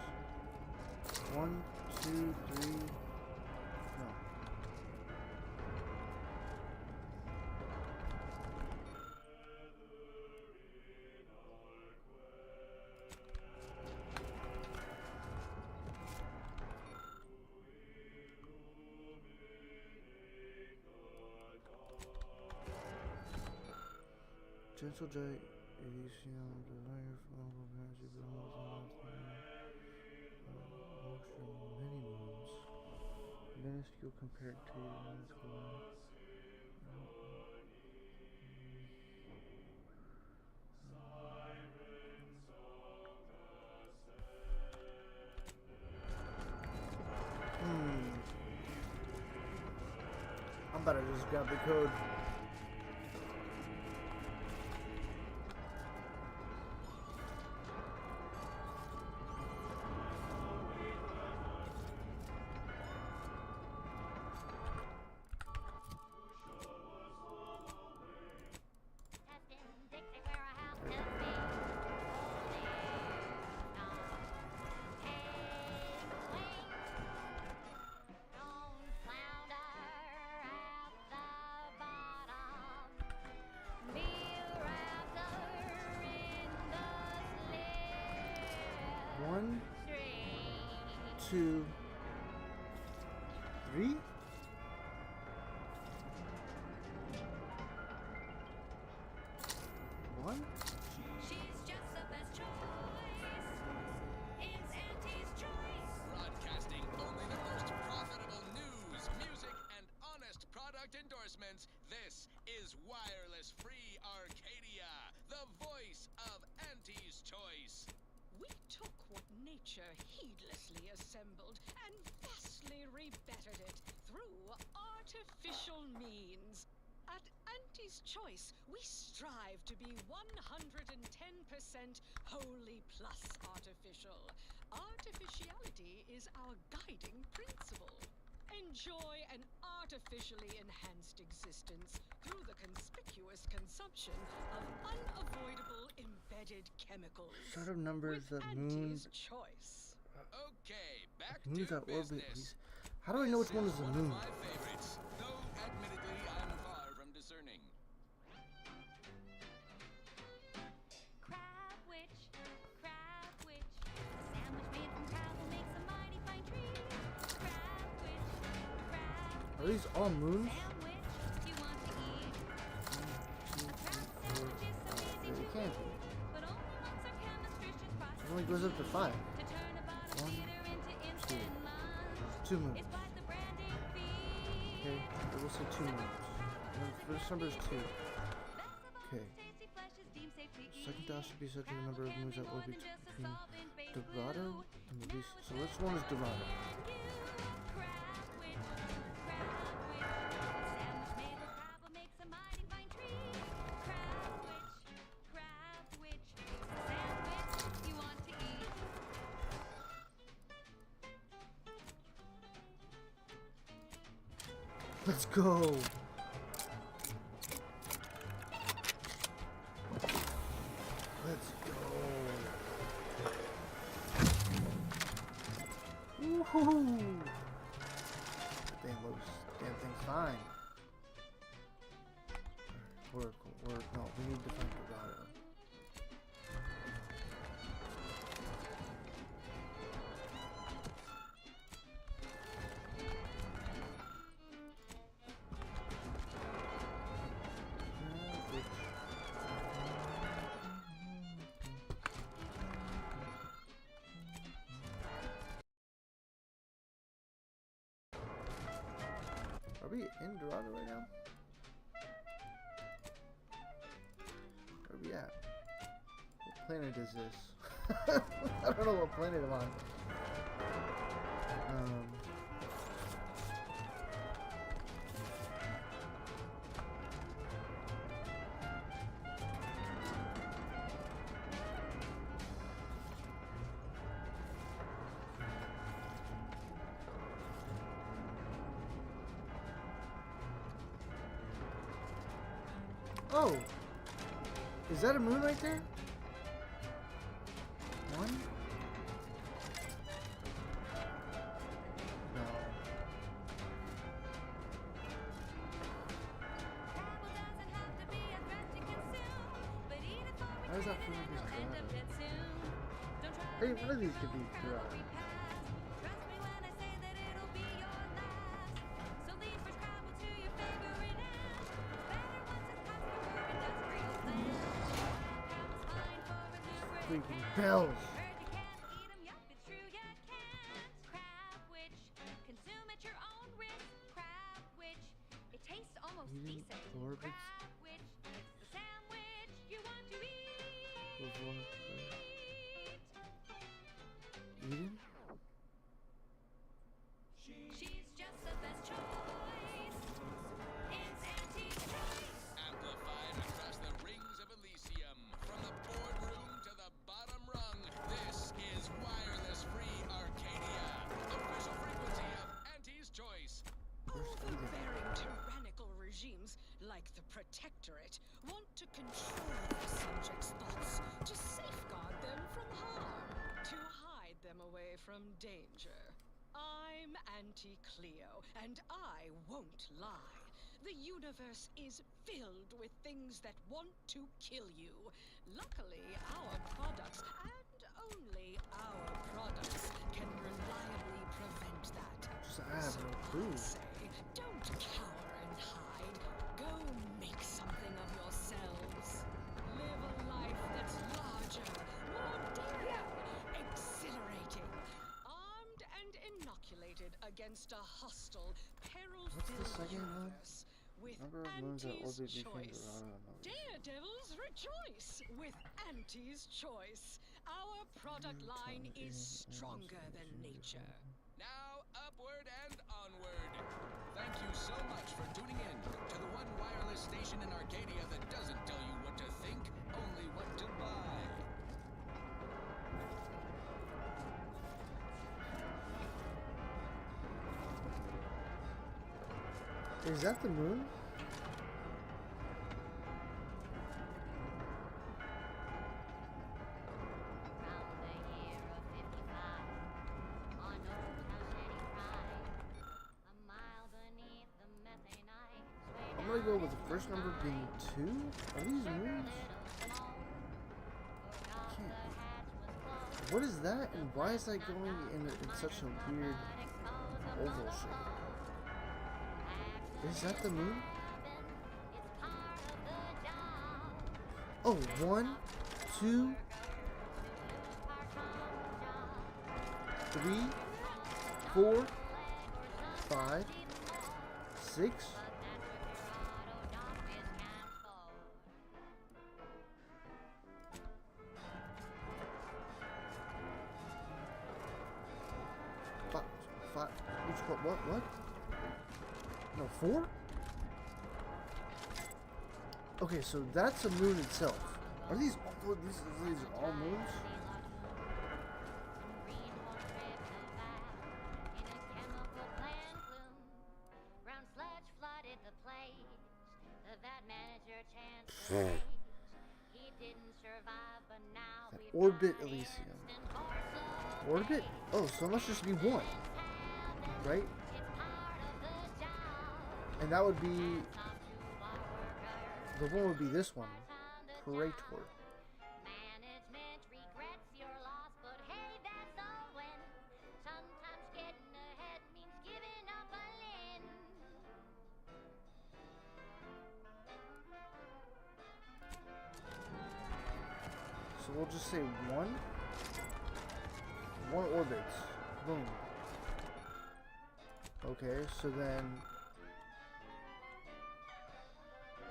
1, 2, 3. No. Gentle J, Elysium, desire for humble energy, but many moons. Minuscule compared to I'm about to just grab the code. One, two, three. One. She's just the best choice. It's Auntie's choice. Broadcasting only the most profitable news, music, and honest product endorsements. This is Wireless Free Arcadia, the voice of Auntie's Choice. We took what nature heedlessly assembled and vastly rebettered it through artificial means. At Auntie's Choice, we strive to be 110% wholly plus artificial. Artificiality is our guiding principle. Enjoy an artificially enhanced existence through the conspicuous consumption of unavoidable embedded chemicals. Sort of numbers With that moon. Auntie's Choice. Okay, back Moons to that orbit. business. How do I know which one is the One moon? of my favorites, though admittedly I'm far from discerning. Crab witch, crab witch. A sandwich made from crab will make some mighty fine trees. Crab witch, crab Are these all moons? sandwich you want to eat. A crab sandwich is so easy It to can't be. make, but only once our chemistricians process It only goes up to 5. to turn a bottom One, feeder into instant lunch. 2 moons. It's quite the branding feat. Okay, I will say 2 moons. And the first number is 2. Okay. Tasty flesh is deemed safe to eat. Second dial should be set to the number of moons that orbit between between Dorado and the least. So which one is Dorado? Let's go. Let's go. Woohoo! Damn thing's fine. Work. No, we need to find Dorado. Are we in Dorado right now? Where are we at? What planet is this? I don't know what planet I'm on. Oh! Is that a moon right there? One? No. How does that feel like it's Dorado? Hey, one of these could be Dorado. Freaking bells! Eating orbits. Eden? She's just the best choice. from danger. I'm Auntie Cleo, and I won't lie. The universe is filled with things that want to kill you. Luckily, our products, and only our products, can reliably prevent that. I have So no clue. I say, don't cower and hide. Go make something of yourselves. Live a life that's larger, more daring, exhilarating, armed and inoculated against a hostile, peril-filled second one? universe. With Number of moons that Auntie's orbit between choice. Dorado and Elysium. Daredevils rejoice with Auntie's choice. Our product line is stronger than nature. Now, upward and onward. Thank you so much for tuning in to the one wireless station in Arcadia that doesn't tell you what to think, only what to buy. Is that the moon? I'm gonna go with the first number being 2. Are these moons? I can't. What is that, and why is that going in such a weird oval shape? Is that the moon? Oh, 1, 2, 3, 4, 5, 6. Five. Which one? What? No, 4? Okay, so that's a moon itself. Are these all, these are all moons? That orbit Elysium. Orbit? Oh, so it must just be one. Right? And that would be... the one would be this one. Praetor. So we'll just say one. One orbit. Boom. Okay, so then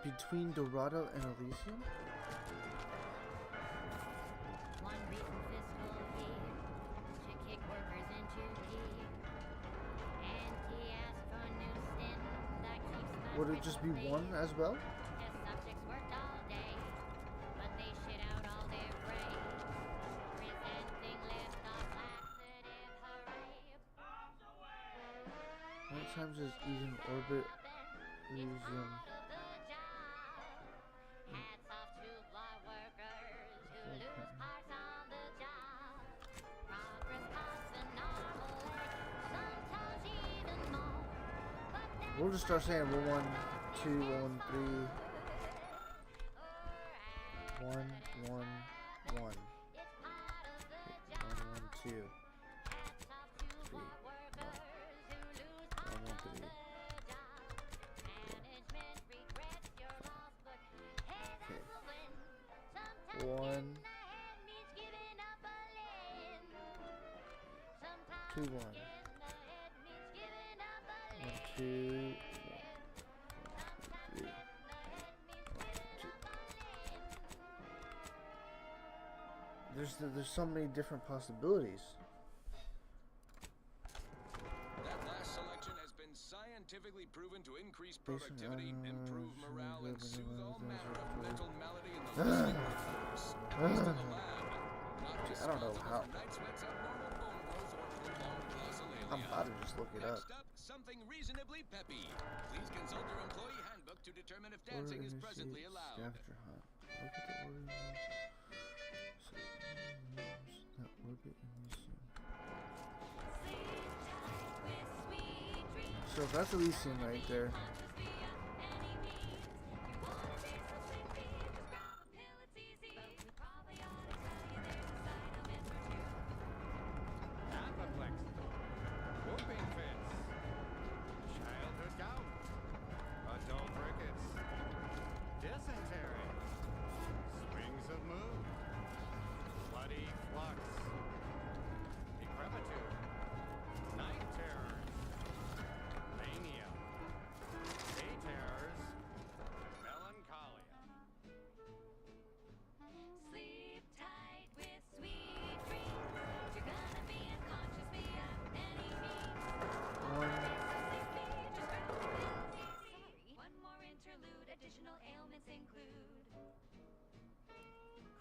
between Dorado and Elysium? One recent fiscal year to kick workers into gear. And he asked for a new stint that keeps Would it just be one as well? His subjects worked all day, but they shit out all their prey. Presenting list of laxative hooray. How many times is Eden orbit Elysium? Hats off to fly workers who lose parts on the job. Progress costs an arm a leg, sometimes even more. But We'll just start saying 1, 2, 1, 3. 1, 1, 1. 1, 1, 2. 3. 1, 1, 3. Okay. 1, 2, 1. 1, 2, 1, 3. 1, 2. There's so many different possibilities. That last selection has been scientifically proven to increase productivity, improve morale, and soothe all manner of mental malady in the listening workforce. Based on the lab, not I don't know how. responsible for night sweats, abnormal bone growth, or prolonged glossolalia. I'm about to just look it up. Next up, something reasonably peppy. Please consult your employee handbook to determine if Order dancing is initiate presently allowed. Scavenger hunt. Look at the order. That orbit Elysium. So that's Elysium right there. Apoplexy, whooping fits, childhood gout, adult rickets, dysentery, swings of mood, bloody flux, decrepitude, night terrors, mania, day terrors, melancholia. Sleep tight with sweet dreams. You're gonna be unconscious via any means. One. One more interlude, additional ailments include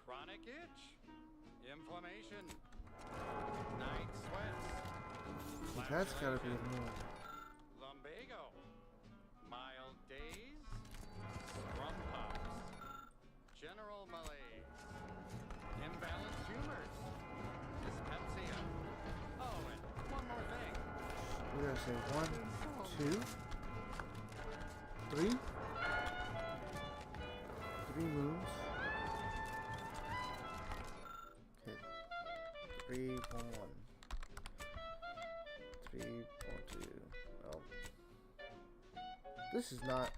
Chronic itch, inflammation, night sweats, That's gotta be laceration, more. lumbago, mild days, scrum pops, general malaise, imbalanced humors, dyspepsia. Oh, and one more thing. We're gonna say 1, 2, 3. 3 moons. Okay. 3.1. 3.2. Oh. This is not.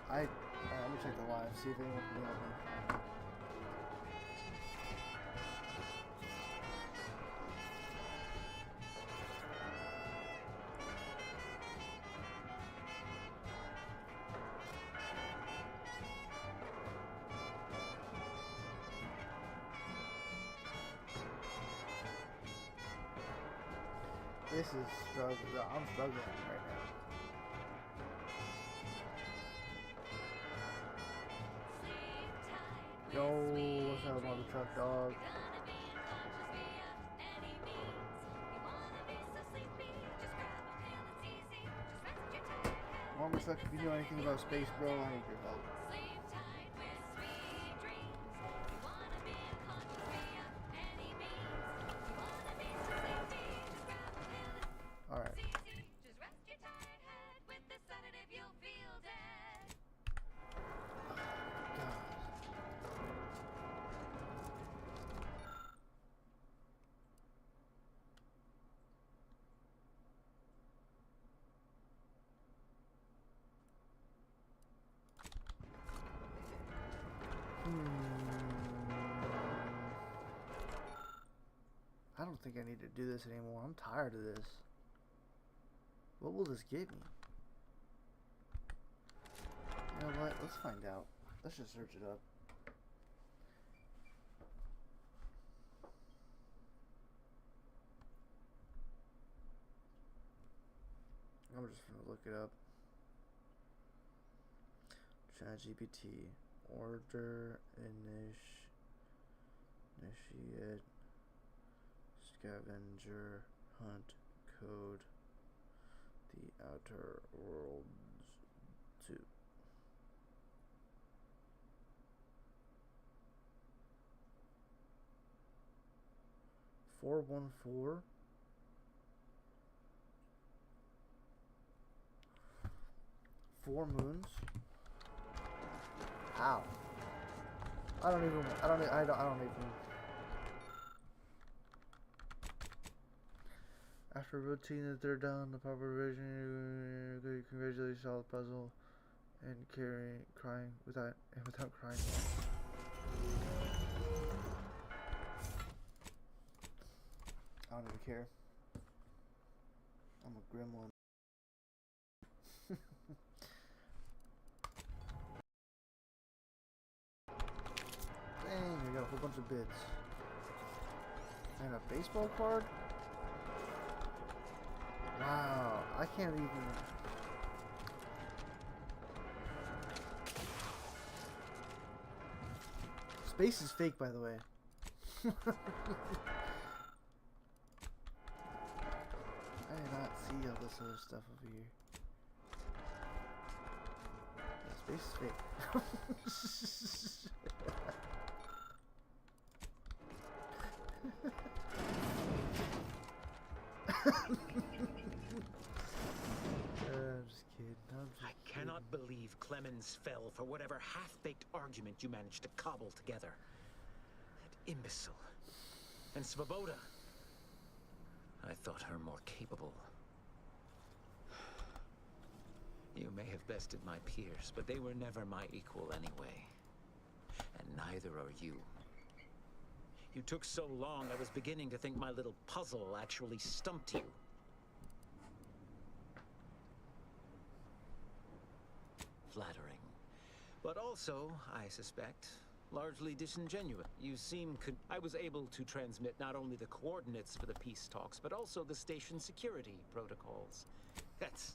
Let me check the live, see if anyone can help me. This is struggling. I'm struggling right now. Yo, what's up, mother truck dog? Mama truck, if you know anything about space, bro, I need your help. Alright. I don't think I need to do this anymore. I'm tired of this. What will this get me? You know what? Let's find out. Let's just search it up. I'm just gonna look it up. ChatGPT. Order initiate scavenger hunt code the Outer Worlds 2. $414. Four moons. How? I don't even. After routine that they're done, the proper revision, you congratulate solve the puzzle and crying without crying. I don't even care. I'm a gremlin. Dang, I got a whole bunch of bids. And a baseball card? Wow, I can't even... Space is fake, by the way. I did not see all this other stuff over here. Yeah, space is fake. I'm just kidding. I cannot believe Clemens fell for whatever half-baked argument you managed to cobble together. That imbecile. And Svoboda. I thought her more capable. You may have bested my peers, but they were never my equal anyway. And neither are you. You took so long, I was beginning to think my little puzzle actually stumped you. Flattering. But also, I suspect, largely disingenuous. You seem I was able to transmit not only the coordinates for the peace talks, but also the station security protocols. That's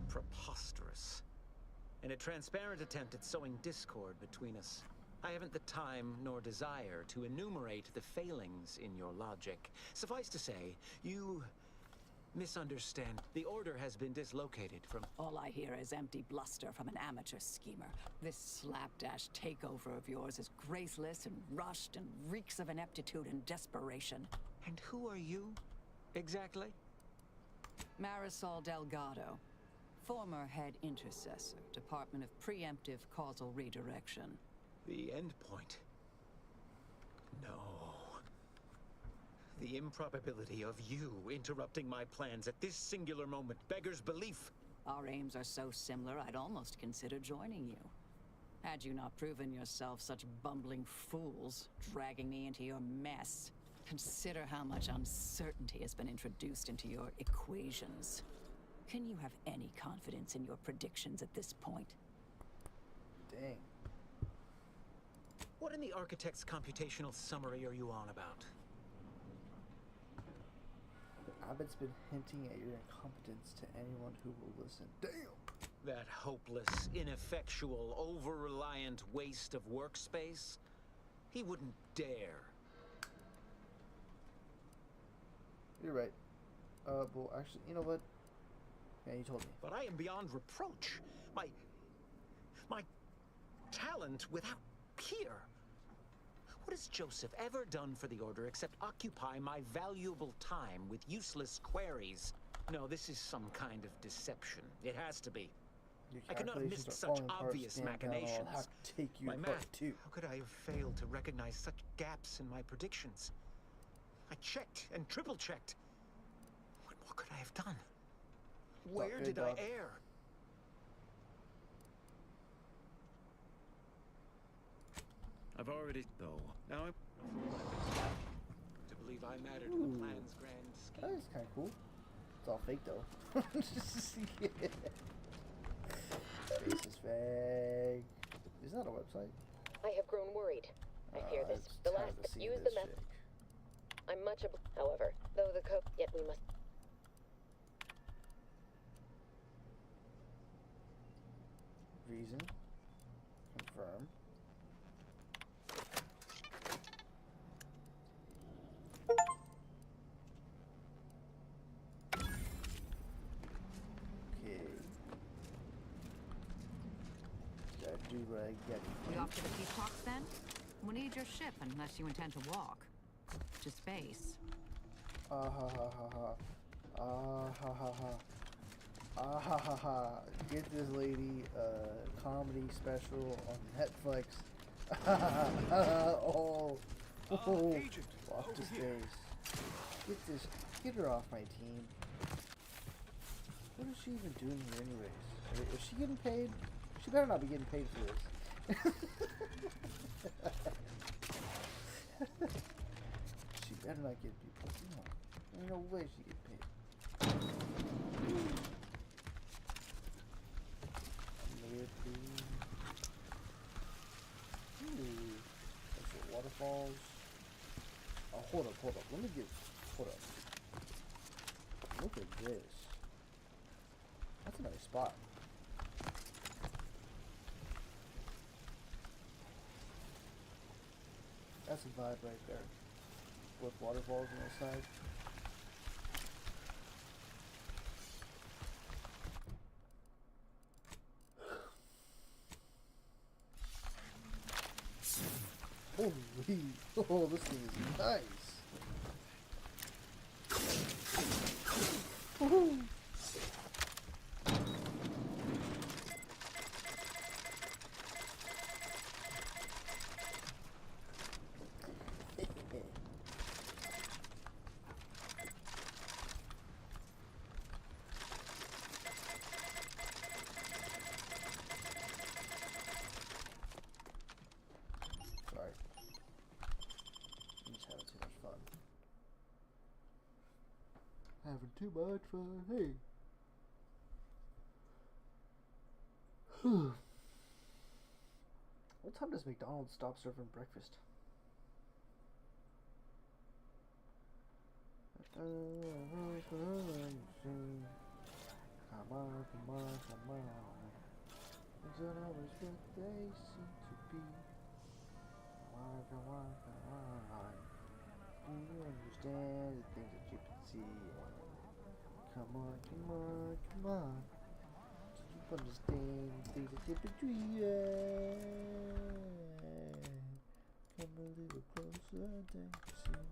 preposterous. In a transparent attempt at sowing discord between us. I haven't the time nor desire to enumerate the failings in your logic. Suffice to say, you misunderstand. The order has been dislocated from... All I hear is empty bluster from an amateur schemer. This slapdash takeover of yours is graceless and rushed and reeks of ineptitude and desperation. And who are you, exactly? Marisol Delgado, former head intercessor, Department of Preemptive Causal Redirection. The end point. No. The improbability of you interrupting my plans at this singular moment beggars belief. Our aims are so similar, I'd almost consider joining you. Had you not proven yourself such bumbling fools, dragging me into your mess. Consider how much uncertainty has been introduced into your equations. Can you have any confidence in your predictions at this point? Dang. What in the architect's computational summary are you on about? Abbott's been hinting at your incompetence to anyone who will listen. Damn! That hopeless, ineffectual, over-reliant waste of workspace? He wouldn't dare. You're right. Well, actually, you know what? Yeah, you told me. But I am beyond reproach. My talent without peer. What has Joseph ever done for the Order except occupy my valuable time with useless queries? No, this is some kind of deception. It has to be. Your I could not have missed calculations are such falling apart, obvious Stan Connell. machinations. I'll have to take you My apart math, too. how could I have failed to recognize such gaps in my predictions? I checked and triple-checked. What more could I have done? Where good, did dog. I err? I've already, though. Now I'm to believe I matter to the plan's grand scheme. That is kind of cool. It's all fake though. Space is fake. Is that a website? I have grown worried. I fear this. It's The tired last of seeing use this the method. chick. I'm much however, though the code yet we must Reason. Confirm. Okay. Gotta do what I gotta We do. off to the peace talks then? We need your ship unless you intend to walk. To space. Ah ha ha ha ha. Ah ha ha ha. Ah ha ha ha. Get this lady a comedy special on Netflix. Oh. Oh. Agent, Walk to over here. space. Get her off my team. What is she even doing here anyways? Is she getting paid? She better not be getting paid for this. She better not get people. No. There's no way she get paid. Ooh. That's what, waterfalls. Oh, hold up. Let me get. Hold up. Look at this. That's a nice spot. That's a vibe right there. With waterfalls on the side. Holy, oh, this thing is nice. Woohoo! Sorry. I'm just having too much fun. Having too much fun. Hey. What time does McDonald's stop serving breakfast? Come on, come on, come on. It's not always what they seem to be. Come on, come on. Do you understand the things that you can see? Come on, come on, come on. Do you understand the things that you can dream? Come a little closer than you see.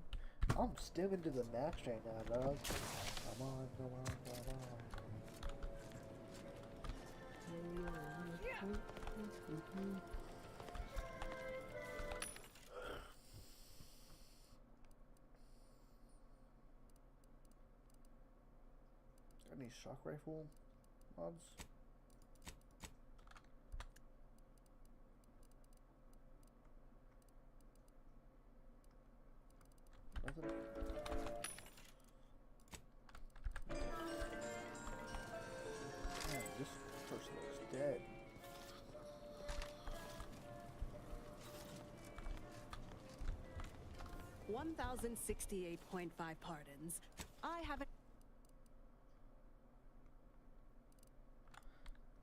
I'm still into the max right now, dog. Come on, come on, come on. Any shock rifle mods? Nothing? Man, this person looks dead. $1,068.5 pardons. I haven't.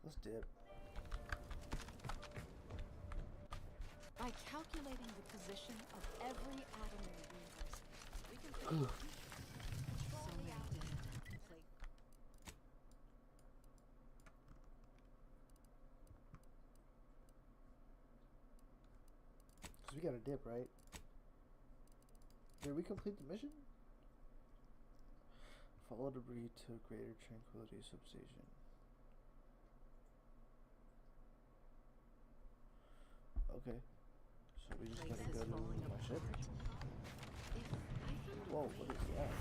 Let's dip. By calculating the position of every atom in the universe, we can figure out so many dead. So we got a dip, right? Did we complete the mission? Follow debris to Greater Tranquility Substation. Okay. So we just gotta go to my ship? Whoa, what is that?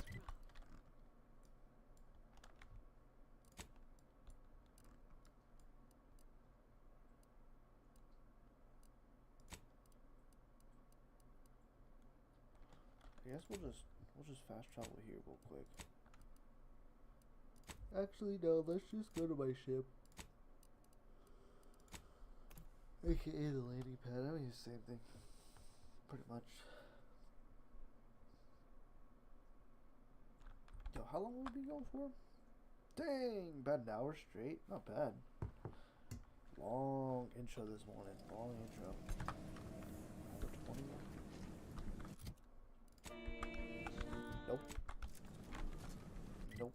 I guess we'll just fast travel here real quick. Actually, no, let's just go to my ship. AKA the landing pad. I mean, the same thing. Pretty much. Yo, how long will we be going for? Dang, about an hour straight. Not bad. Long intro this morning. Long intro. Number 21. Nope. Nope.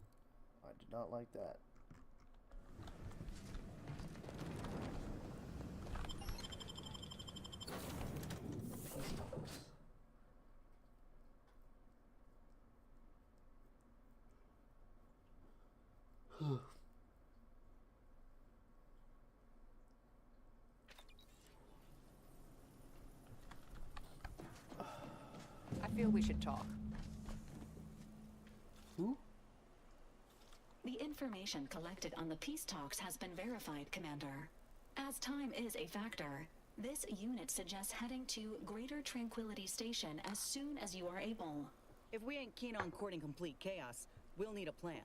I did not like that. I feel we should talk. Who? The information collected on the peace talks has been verified, Commander. As time is a factor, this unit suggests heading to Greater Tranquility Station as soon as you are able. If we ain't keen on courting complete chaos, we'll need a plan.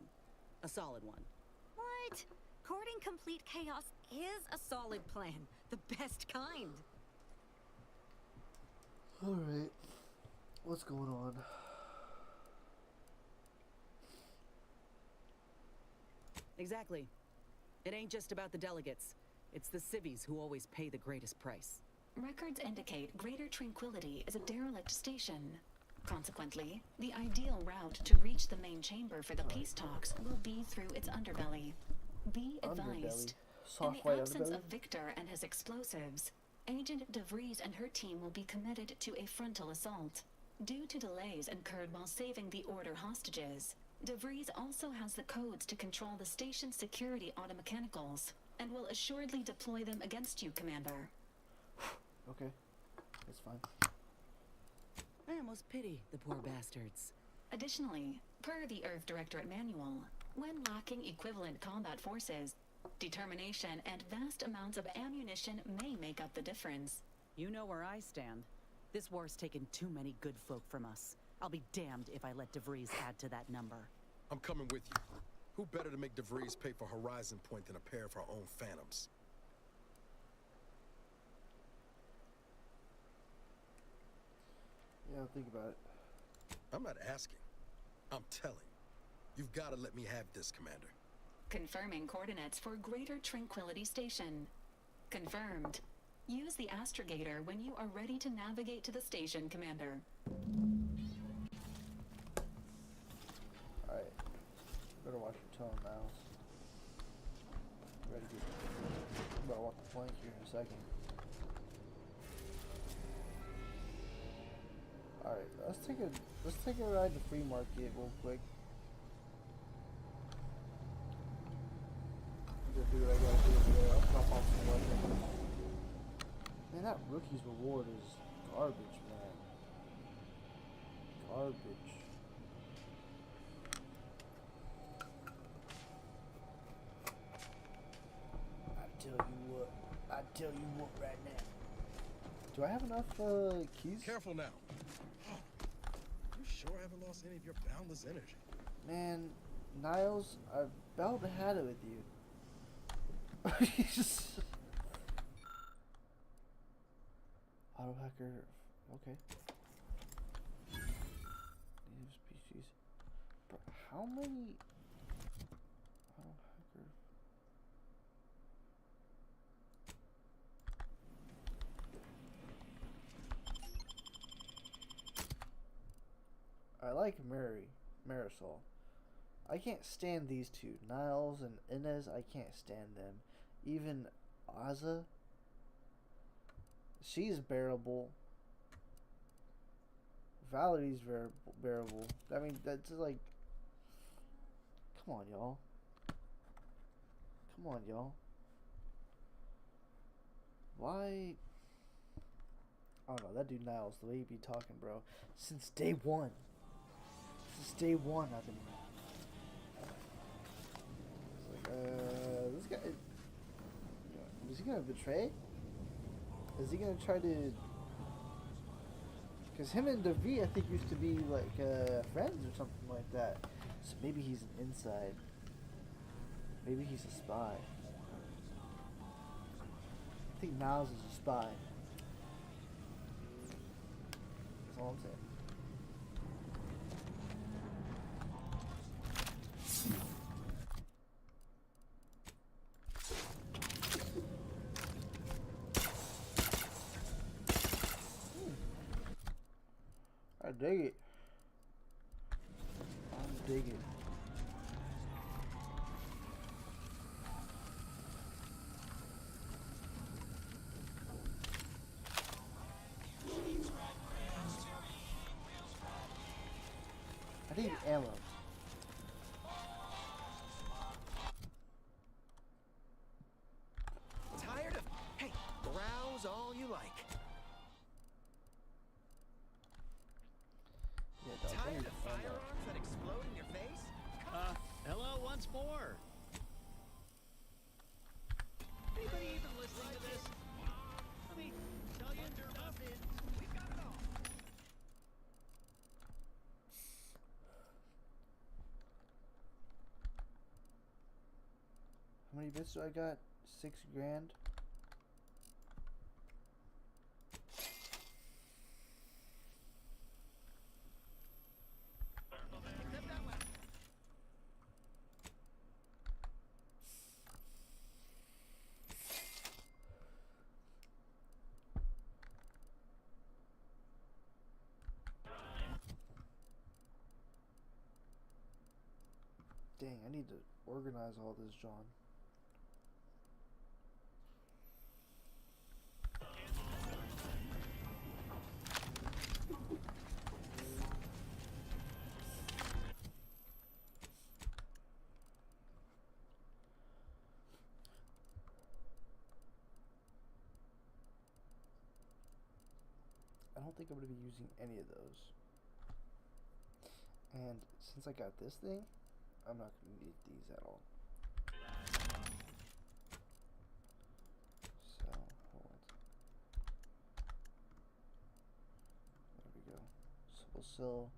A solid one. What? Courting complete chaos is a solid plan. The best kind. Alright. What's going on? Exactly. It ain't just about the delegates. It's the civvies who always pay the greatest price. Records indicate Greater Tranquility is a derelict station. Consequently, the ideal route to reach the main chamber for the peace talks will be through its underbelly. Be advised, in the absence of Victor and his explosives, Agent DeVries and her team will be committed to a frontal assault. Due to delays incurred while saving the Order hostages, DeVries also has the codes to control the station's security automechanicals, and will assuredly deploy them against you, Commander. Okay, that's fine. I almost pity the poor bastards. Additionally, per the Earth Directorate Manual, when lacking equivalent combat forces, determination and vast amounts of ammunition may make up the difference. You know where I stand. This war's taken too many good folk from us. I'll be damned if I let DeVries add to that number. I'm coming with you. Who better to make DeVries pay for Horizon Point than a pair of our own Phantoms? Yeah, I'll think about it. I'm not asking. I'm telling. You've got to let me have this, Commander. Confirming coordinates for Greater Tranquility Station. Confirmed. Use the astrogator when you are ready to navigate to the station, Commander. Alright. Better watch your tone, Miles. Ready to get... I'm about to walk the plank here in a second. Alright, let's take a ride to Free Market real quick. I'm gonna do what I gotta do here. I'll drop off some weapons. Man, that rookie's reward is garbage, man. Garbage. I tell you what right now. Do I have enough keys? Careful now. You sure haven't lost any of your boundless energy? Man, Niles, I about had it with you. Auto hacker. Okay. Native species. Bro, how many auto hacker? I like Marisol. I can't stand these two. Niles and Inez, I can't stand them. Even Aza, she's bearable. Valerie's bearable. I mean, that's like... Come on, y'all. Come on, y'all. Why... I don't know, that dude Niles, the way he be talking, bro. Since day one. Since day one, I've been... It's like, this guy... Is he gonna betray? Is he gonna try to... Because him and DeVee, I think, used to be, like, friends or something like that. So maybe he's an inside. Maybe he's a spy. I think Niles is a spy. That's all I'm saying. I dig it. I'm digging. I need ammo. Tired of... Hey, browse all you like. Yeah, dog, I Tired need of ammo. firearms that explode in your face? Hello once more. Anybody even listening to this? I mean, millions or nothing. We've got it all. How many bits do I got? 6 grand. Dang, I need to organize all this, John. don't think I'm going to be using any of those. And since I got this thing, I'm not going to need these at all. So, hold. There we go. So we'll sell.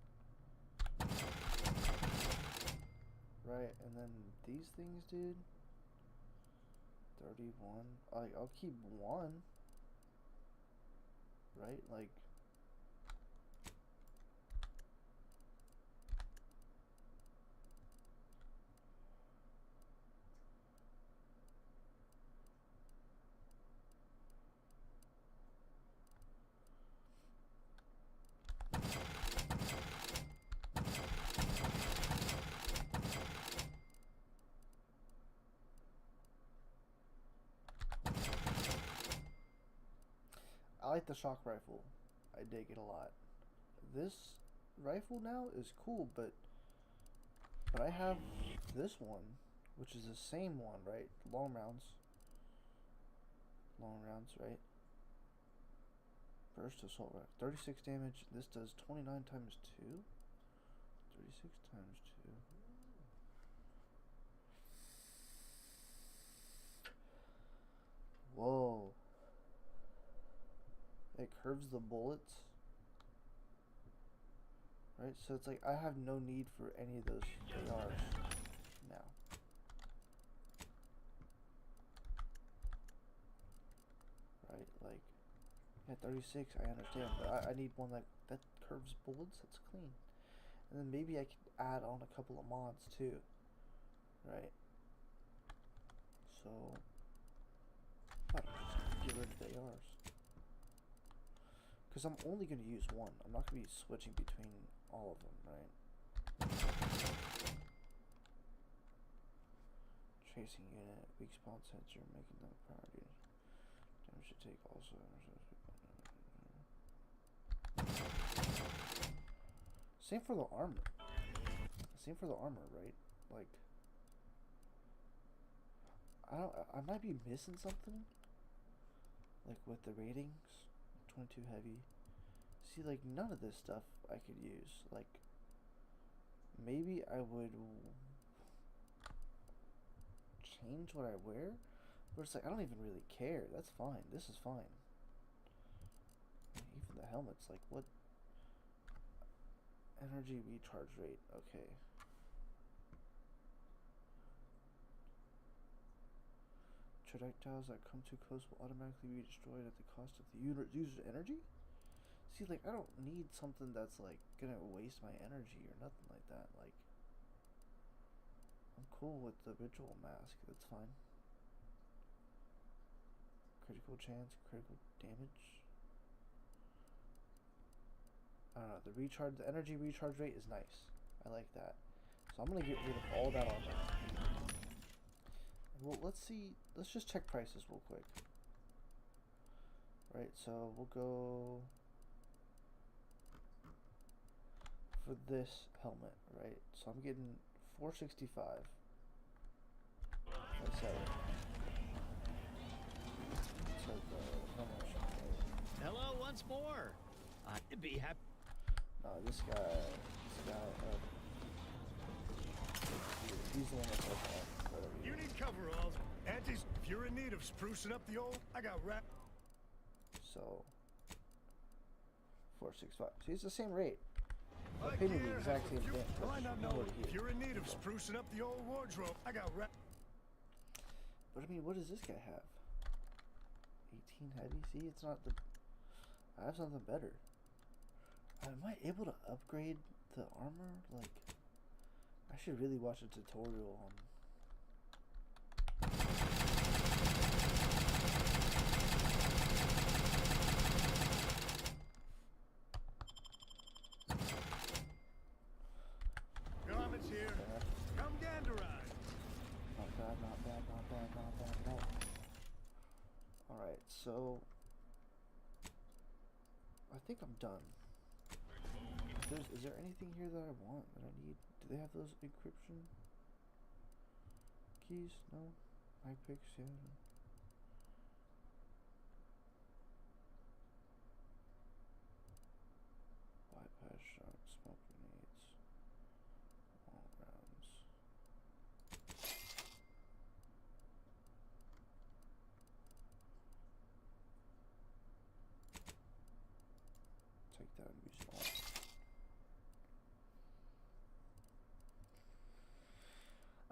Right, and then these things, dude. 31. I'll keep one. Right? Like. I like the shock rifle. I dig it a lot. This rifle now is cool, but I have this one, which is the same one, right? Long rounds. Long rounds, right? Burst assault rifle. 36 damage. This does 29 times 2. 36 times 2. Whoa. It curves the bullets. Right, so it's like I have no need for any of those ARs now. Right, like, yeah, 36, I understand, but I need one that curves bullets, that's clean. And then maybe I could add on a couple of mods too. Right? So, I might just get rid of the ARs. Because I'm only going to use one. I'm not going to be switching between all of them, right? Chasing unit, weak spot sensor, making them a priority. Damage to take also. Same for the armor. Same for the armor, right? Like, I might be missing something. Like with the ratings. 22 heavy. See, like, none of this stuff I could use. Like, maybe I would change what I wear, but it's like, I don't even really care. That's fine. This is fine. Even the helmet's like, what? Energy recharge rate. Okay. Projectiles that come too close will automatically be destroyed at the cost of the user's energy? See, like, I don't need something that's, like, gonna waste my energy or nothing like that. Like, I'm cool with the ritual mask. That's fine. Critical chance, critical damage. I don't know. The energy recharge rate is nice. I like that. So I'm gonna get rid of all that on there. Well, let's see. Let's just check prices real quick. Right, so we'll go for this helmet, right? So I'm getting $465. I sell it. So the helmet should pay. Hello once more. I'd be happy. No, this guy, he's the one that's like that. You need coveralls. Aunties, if you're in need of sprucing up the old, I got rap. So, 465. See, it's the same rate. They pay me the exact same thing. Well, I not know. If you're in need of sprucing up the old wardrobe, I got rap. But I mean, what does this guy have? 18 heavy? See, it's not the... I have something better. Am I able to upgrade the armor? Like, I should really watch a tutorial on... Garment's here. Come ganderize. Not bad, not bad, not bad, not bad at all. Alright, so... I think I'm done. Is there anything here that I want, that I need? Do they have those encryption keys? No? High picks, yeah.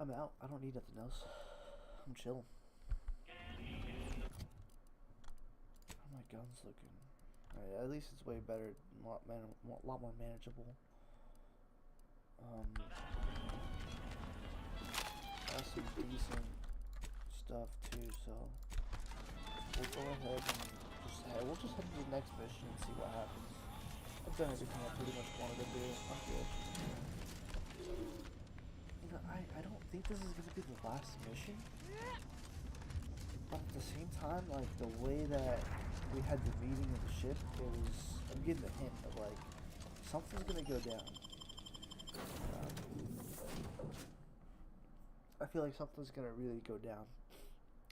I'm out. I don't need nothing else. I'm chilling. How are my guns looking? Alright, at least it's way better, a lot more manageable. That's some decent stuff too, so we'll go ahead and we'll just head to the next mission and see what happens. I've done everything I pretty much wanted to do. I'm good. You know, I don't think this is gonna be the last mission. But at the same time, like the way that we had the meeting in the ship, I'm getting the hint of like something's gonna go down. I feel like something's gonna really go down.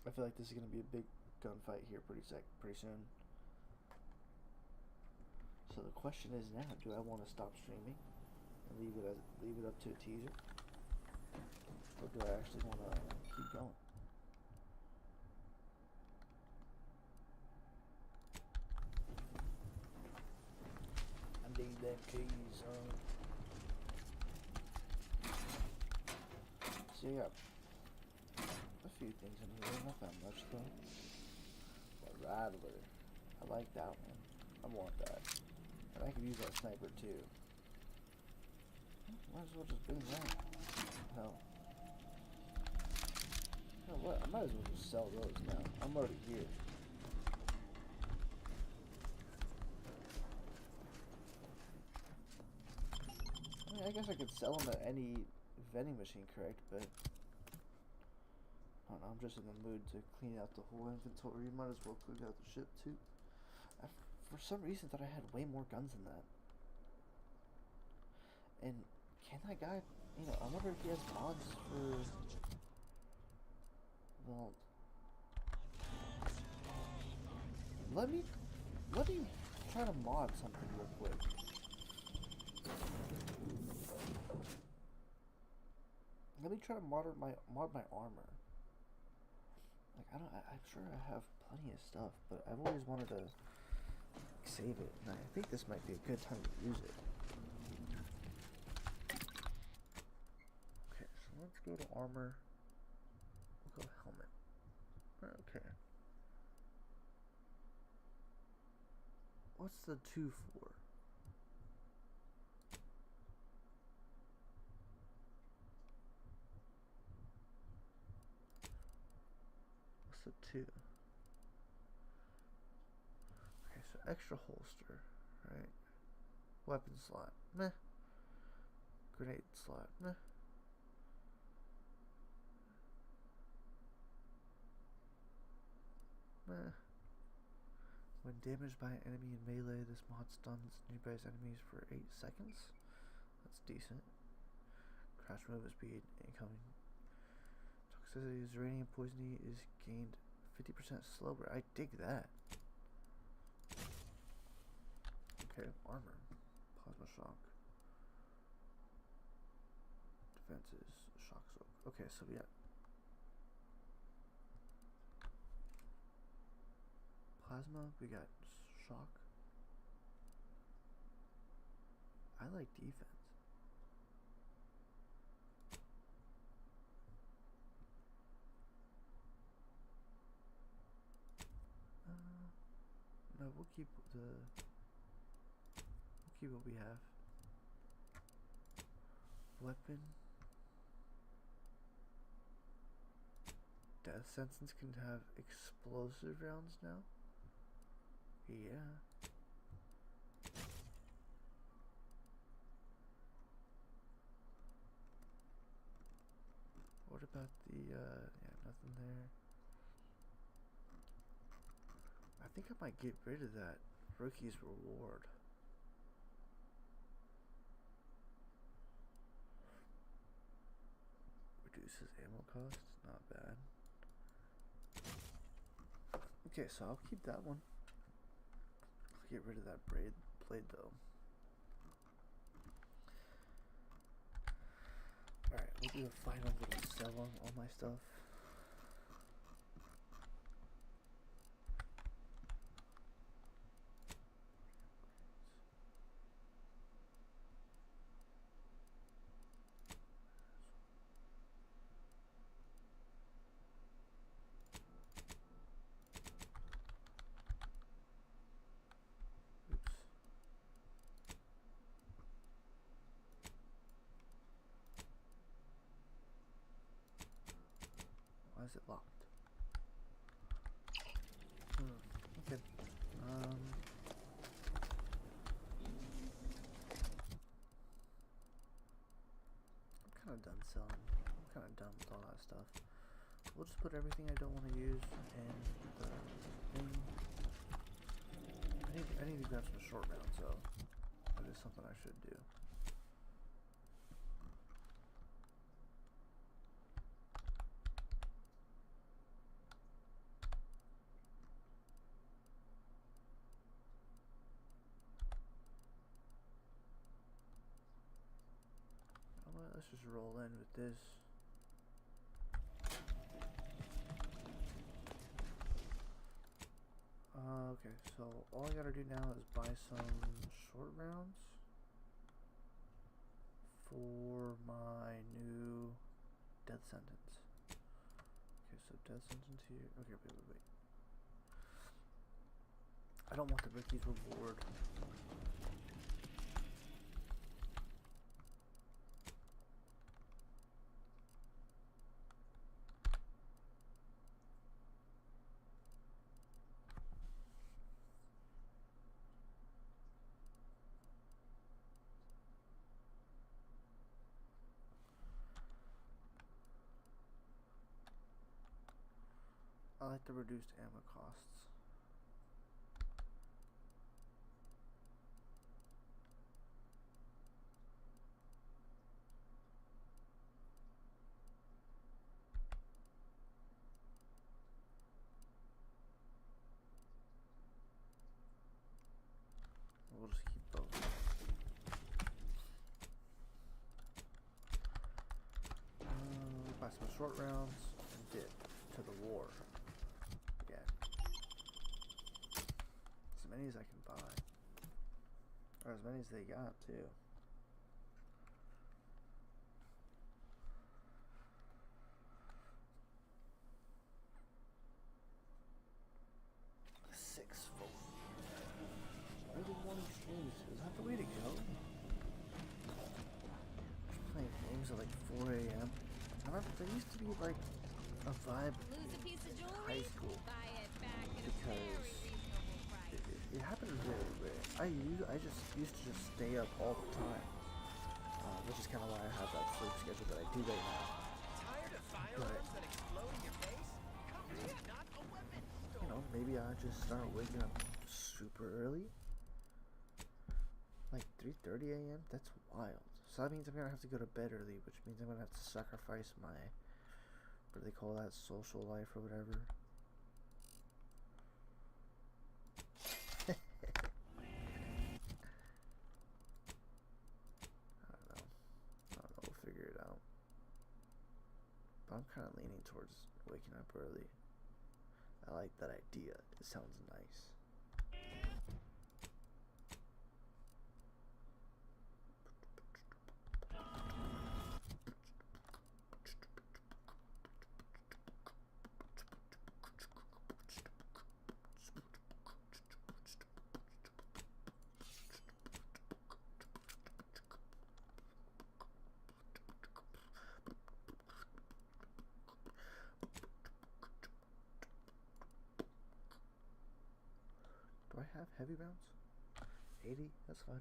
I feel like this is gonna be a big gunfight here pretty soon. So the question is now, do I want to stop streaming and leave it up to a teaser, or do I actually want to keep going? I need them keys, So yeah, a few things in here, not that much though. The Rattler, I like that one. I want that. And I could use that sniper too. Might as well just bring that. Hell. You know what? I might as well just sell those now. I'm already here. I mean, I guess I could sell them at any vending machine, correct? But I don't know, I'm just in the mood to clean out the whole inventory. Might as well clean out the ship too. I, for some reason, thought I had way more guns than that. And can that guy, you know, I wonder if he has mods for, well, let me try to mod something real quick. Let me try to mod my armor. Like, I'm sure I have plenty of stuff, but I've always wanted to save it, and I think this might be a good time to use it. Okay, so let's go to armor. We'll go helmet. Okay. What's the 2 for? What's the 2? Okay, so extra holster, right? Weapon slot, meh. Grenade slot, meh. Meh. When damaged by an enemy in melee, this mod stuns nearby enemies for 8 seconds. That's decent. Crash movement speed, incoming. Toxicity is uranium poisoning is gained 50% slower. I dig that. Okay, armor. Plasma shock. Defenses. Shock soak. Okay, so we got plasma, we got shock. I like defense. No, we'll keep what we have. Weapon. Death sentence can have explosive rounds now. Yeah. What about the, yeah, nothing there. I think I might get rid of that rookie's reward. Reduces ammo cost, not bad. Okay, so I'll keep that one. I'll get rid of that blade though. Alright, we'll do a final little sell on all my stuff. is it locked? Okay. I'm kind of done selling. I'm kind of done with all that stuff. We'll just put everything I don't want to use in the thing. I need to grab some short rounds, so that is something I should do. Well, let's just roll in with this. Okay, so all I gotta do now is buy some short rounds for my new death sentence. Okay, so death sentence here. Okay, wait. I don't want the Ricky's reward. I like the reduced ammo costs. We'll just keep both. Buy some short rounds and dip to the war. Again. As many as I can buy. Or as many as they got, too. Early morning streams, is that the way to go? Just playing games at like 4 a.m. I remember there used to be like a vibe in high school because it happened really rare. I just used to just stay up all the time, which is kind of why I have that sleep schedule that I do right now. Tired of fireworks that explode in your face? Come to Not a Weapon Store. You know, maybe I just start waking up super early. Like 3:30 a.m.? That's wild. So that means I'm gonna have to go to bed early, which means I'm gonna have to sacrifice my, what do they call that, social life or whatever. I don't know, we'll figure it out. But I'm kind of leaning towards waking up early. I like that idea. It sounds nice. Do I have heavy rounds? 80? That's fine.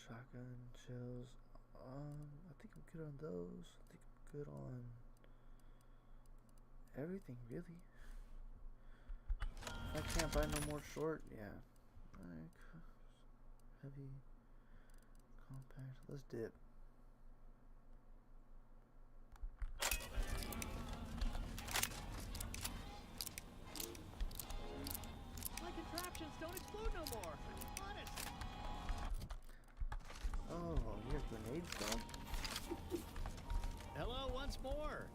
Shotgun, shells. I think I'm good on those. I think I'm good on everything, really. If I can't buy no more short, yeah. Like, heavy, compact. Let's dip. My contraptions don't explode no more. Honest. Oh, you have grenades though? Hello once more.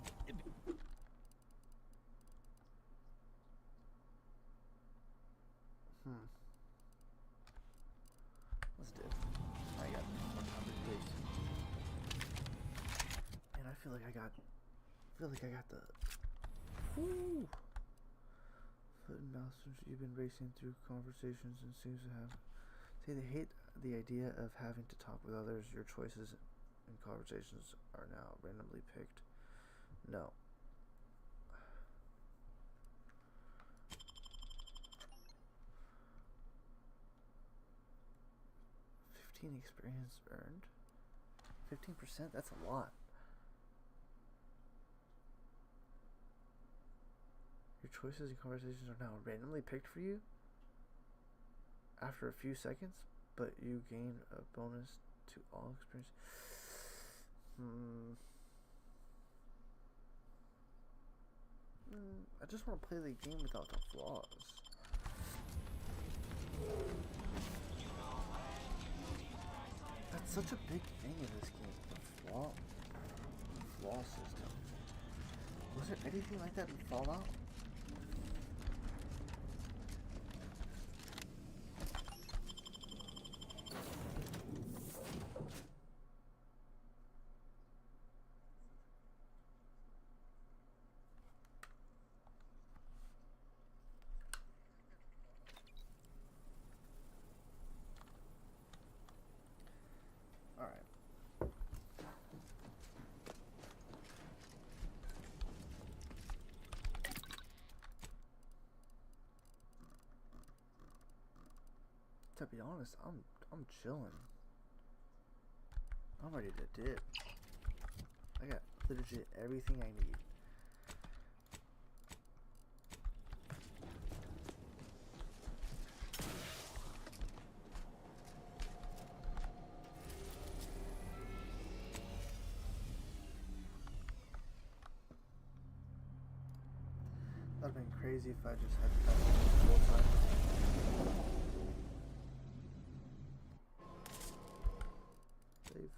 Let's dip. I got 100 base. And I feel like I got the whoo foot and mouth since you've been racing through conversations and seems to have. See, they hate the idea of having to talk with others. Your choices and conversations are now randomly picked. No. 15 experience earned? 15%? That's a lot. Your choices and conversations are now randomly picked for you after a few seconds, but you gain a bonus to all experience. I just want to play the game without the flaws. That's such a big thing in this game, the flaw system. Was there anything like that in Fallout? To be honest, I'm chilling. I'm ready to dip. I got legit everything I need. That'd have been crazy if I just had to come the whole time. Save.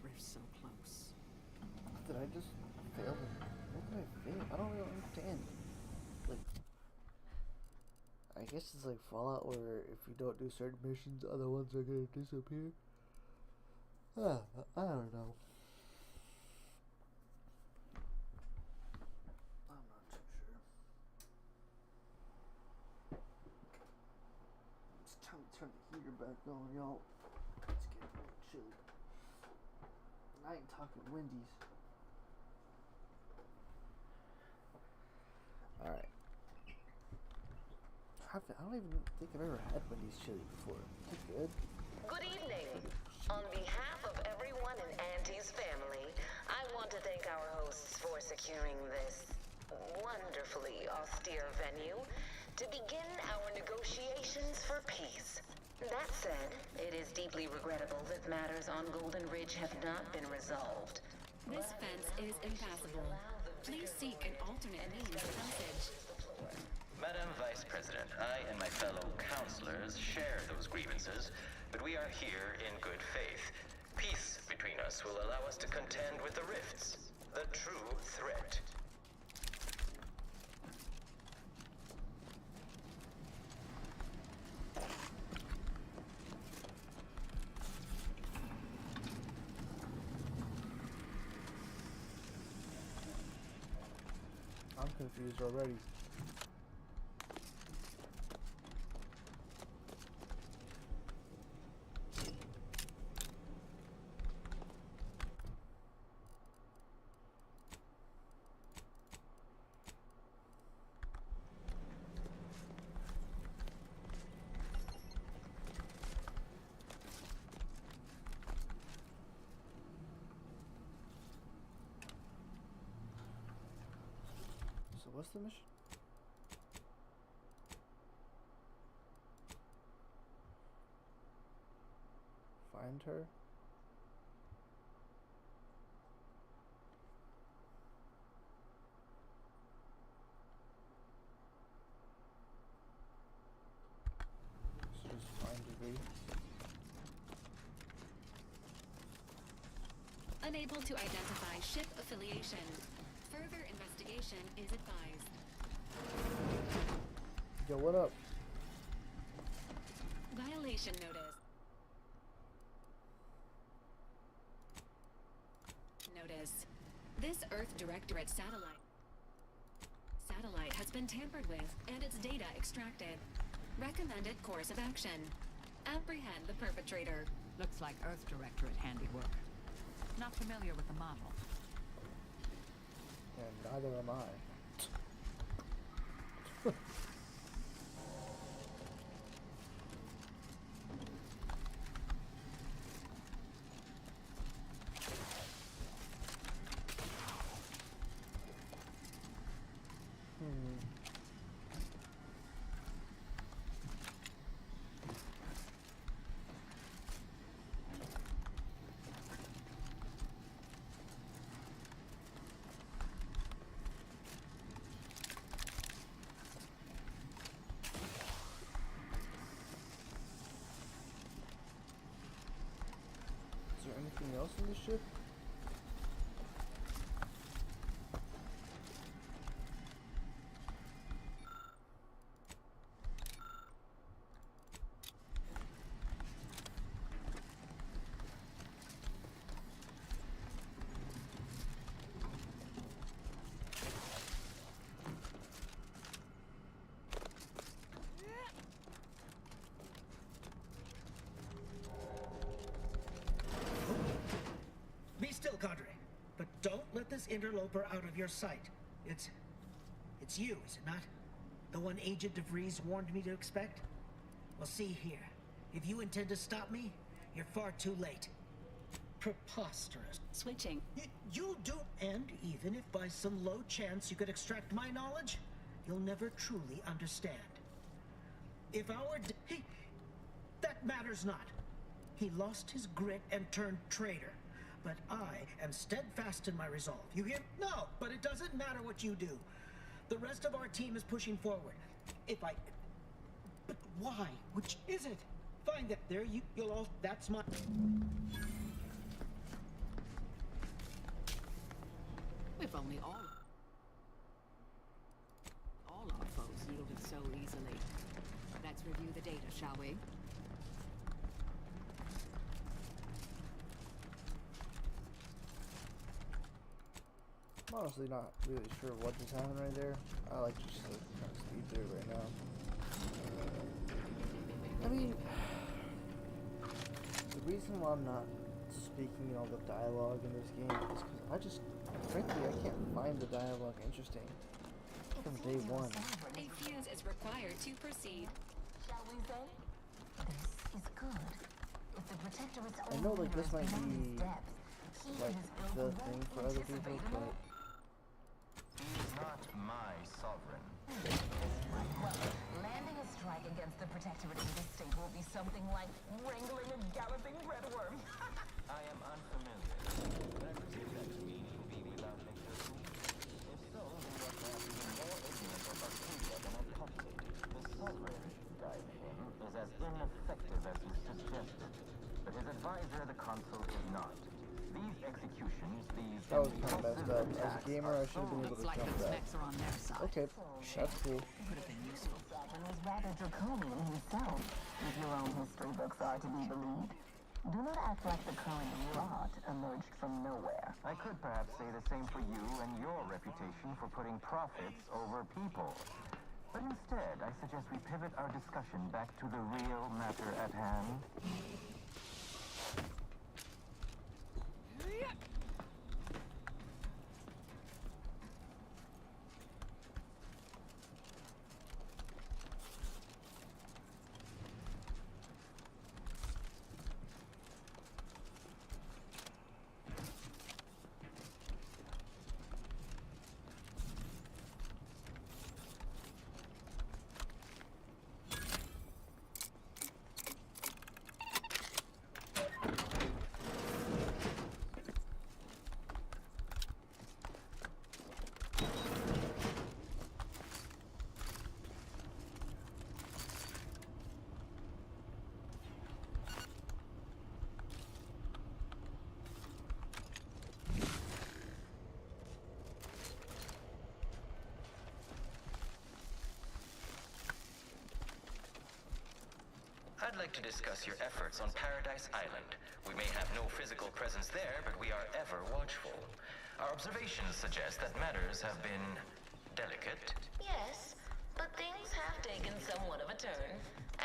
Rifts so close. Did I just fail? What did I fail? I don't really understand. Like, I guess it's like Fallout where if you don't do certain missions, other ones are gonna disappear. I don't know. I'm not too sure. It's time to turn the heater back on, y'all. It's getting a little chilly. I ain't talking Wendy's. Alright. I don't even think I've ever had Wendy's chili before. Is it good? Good evening. On behalf of everyone in Auntie's family, I want to thank our hosts for securing this wonderfully austere venue to begin our negotiations for peace. That said, it is deeply regrettable that matters on Golden Ridge have not been resolved. This fence is impassable. Please seek an alternate means of passage. Madam Vice President, I and my fellow counselors share those grievances, but we are here in good faith. Peace between us will allow us to contend with the rifts, the true threat. I'm confused already. So what's the mission? Find her? Unable to identify ship affiliation. Further investigation is advised. Yo, what up? Violation notice. Notice. This Earth Directorate satellite has been tampered with and its data extracted. Recommended course of action. Apprehend the perpetrator. Looks like Earth Directorate handiwork. Not familiar with the model. And neither am I. Is there anything else in the ship? Be still, Cadre. But don't let this interloper out of your sight. It's you, is it not? The one Agent DeVries warned me to expect? Well, see here. If you intend to stop me, you're far too late. Preposterous. Switching. You'll do, and even if by some low chance you could extract my knowledge, you'll never truly understand. If our that matters not. He lost his grit and turned traitor. But I am steadfast in my resolve. You hear? No, but it doesn't matter what you do. The rest of our team is pushing forward. But why? Which is it? Fine, there you'll all, that's my... If only all our foes yielded so easily. Let's review the data, shall we? I'm honestly not really sure what just happened right there. I like just to kind of speed through it right now. I mean, the reason why I'm not speaking all the dialogue in this game is because frankly, I can't find the dialogue interesting from day one. A fuse is required to proceed. Shall we say? This is good. If the Protectorate's I know, like, this might be depths, like the thing for other people, but He is not my sovereign. Well, landing a strike against the Protectorate in this state will be something like wrangling a galloping redworm. I am unfamiliar. But I presume that to mean you be without exertion. If so, then you are perhaps even more ignorant of Arcadia than I calculated. The sovereign, guide him, is as ineffective as you suggested. But his advisor, the consul, is not. These executions, that was kind of messed up. As a gamer, I should have been able to jump that. Okay, that's cool. Could have been useful. Sovereign was rather draconian himself, if your own history books are to be believed. Do not act like the current rot emerged from nowhere. I could perhaps say the same for you and your reputation for putting profits over people. But instead, I suggest we pivot our discussion back to the real matter at hand. I'd like to discuss your efforts on Paradise Island. We may have no physical presence there, but we are ever watchful. Our observations suggest that matters have been delicate. Yes, but things have taken somewhat of a turn.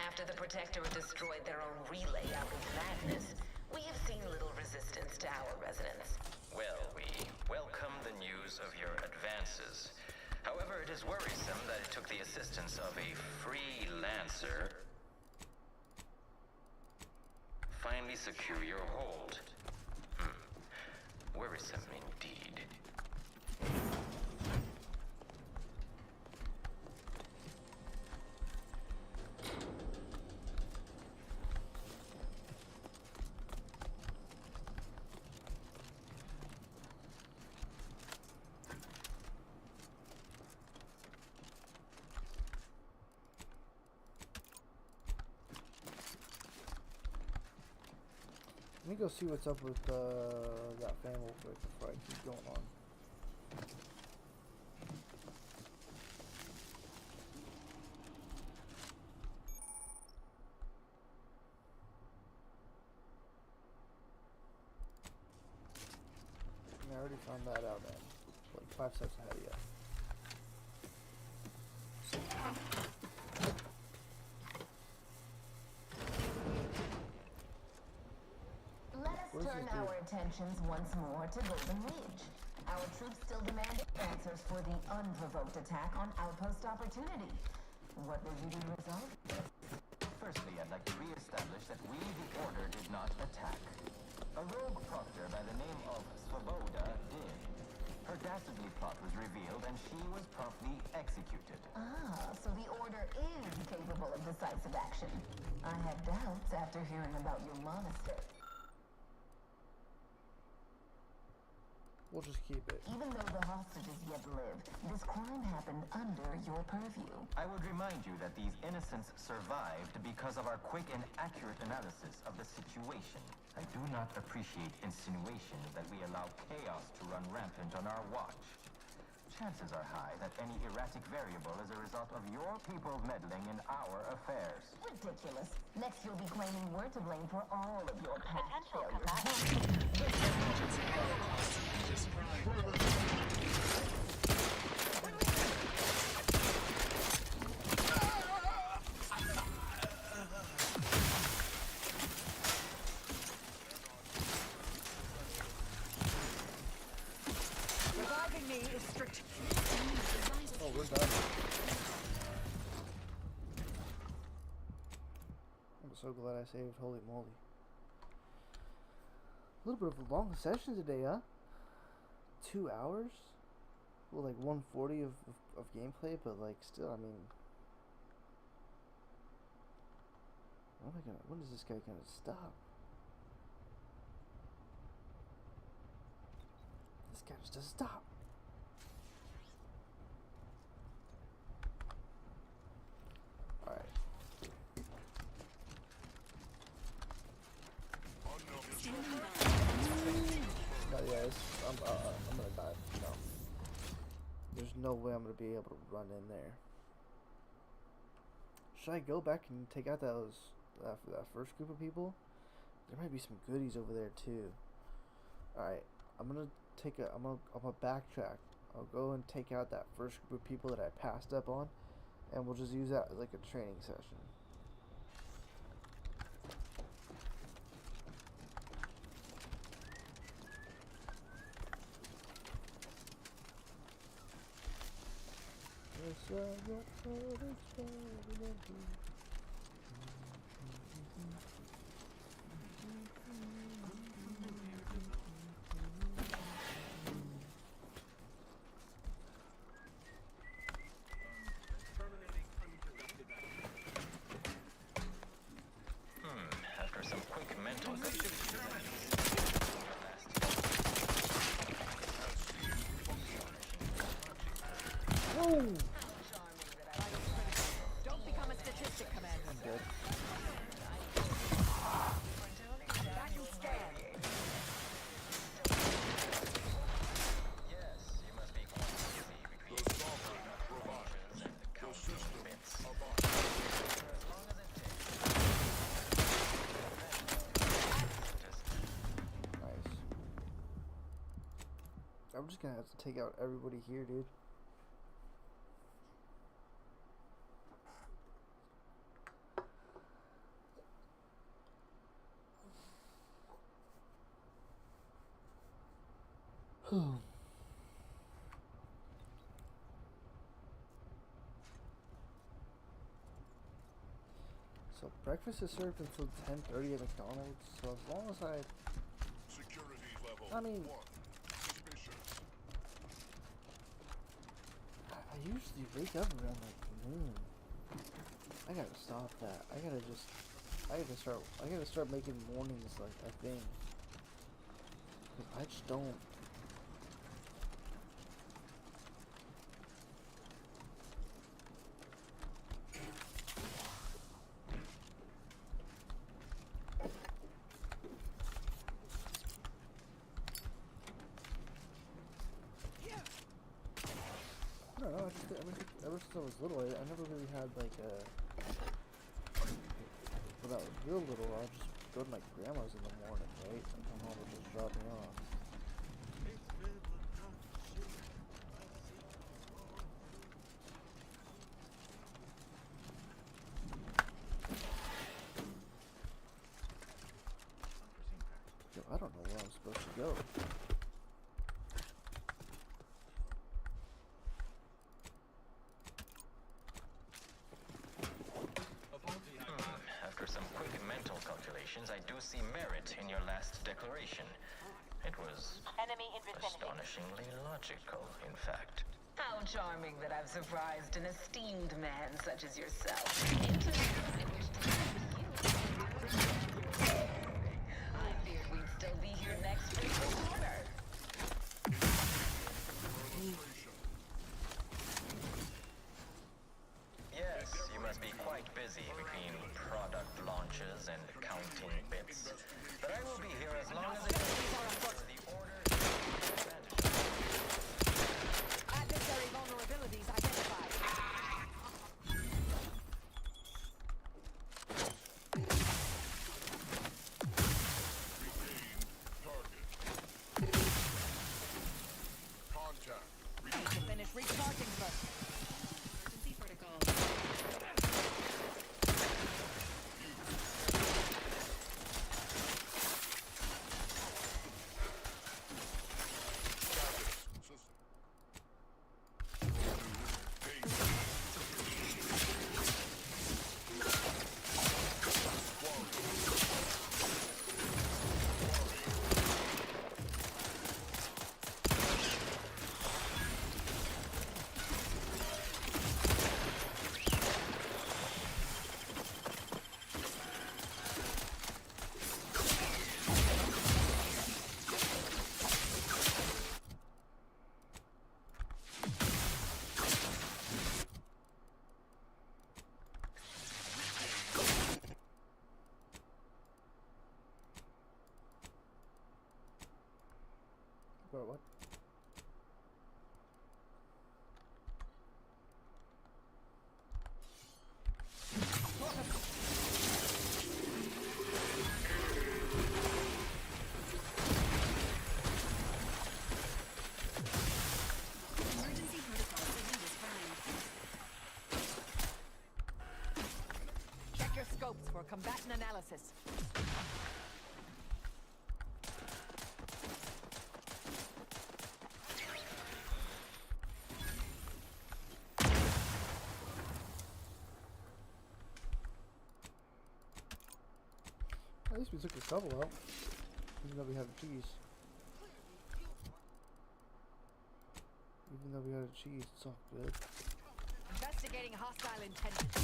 After the Protectorate destroyed their own relay out of madness, we have seen little resistance to our residents. Well, we welcome the news of your advances. However, it is worrisome that it took the assistance of a freelancer finally secure your hold. Worrisome indeed. Let me go see what's up with that fan real quick before I keep going on. I already found that out, man. Like 5 steps ahead of you. Turn our attentions once more to Golden Ridge. Our troops still demand answers for the unprovoked attack on Outpost Opportunity. What will you do to resolve this? Firstly, I'd like to re-establish that we, the Order, did not attack. A rogue proctor by the name of Svoboda did. Her dastardly plot was revealed and she was promptly executed. Ah, so the Order is capable of decisive action. I had doubts after hearing about your monastery. We'll just keep it. Even though the hostages yet live, this crime happened under your purview. I would remind you that these innocents survived because of our quick and accurate analysis of the situation. I do not appreciate insinuations that we allow chaos to run rampant on our watch. Chances are high that any erratic variable is a result of your people meddling in our affairs. Ridiculous. Next you'll be claiming we're to blame for all of your past failures. Reviving me is strict. Oh, we're done. I'm so glad I saved. Holy moly. A little bit of a long session today, huh? 2 hours? Well, like 140 of gameplay, but like still, I mean... when is this guy gonna stop? This guy just doesn't stop. Alright. No, yeah, I'm gonna die. No. There's no way I'm gonna be able to run in there. Should I go back and take out that first group of people? There might be some goodies over there too. Alright, I'm gonna backtrack. I'll go and take out that first group of people that I passed up on, and we'll just use that as like a training session. After some quick mental Whoa! Don't become a statistic. I'm just gonna have to take out everybody here, dude. So breakfast is served until 10:30 at McDonald's. So as long as Security level I mean, 1. Suspicious. I usually wake up around like noon. I gotta stop that. I gotta start making mornings like a thing. 'Cause I just don't. I don't know, I just, ever since I was little, I never really had like a... When I was real little, I'll just go to my grandma's in the morning, right? And my mom would just drop me off. Yo, I don't know where I'm supposed to go. After some quick mental calculations, I do see merit in your last declaration. It was astonishingly logical, in fact. How charming that I've surprised an esteemed man such as yourself into in which to I feared we'd still be here next week for dinner. Yes, you must be quite busy between product launches and counting bits. But I will be here as long as it takes for the order to be advantage. Adversary vulnerabilities identified. Contact. Need to finish recharging first. Emergency protocol. Bro, what? Emergency protocol signal is primed. Check your scopes for combatant analysis. At least we took the shovel out. Even though we had a cheese. Even though we had a cheese, it's all good. Investigating hostile intentions.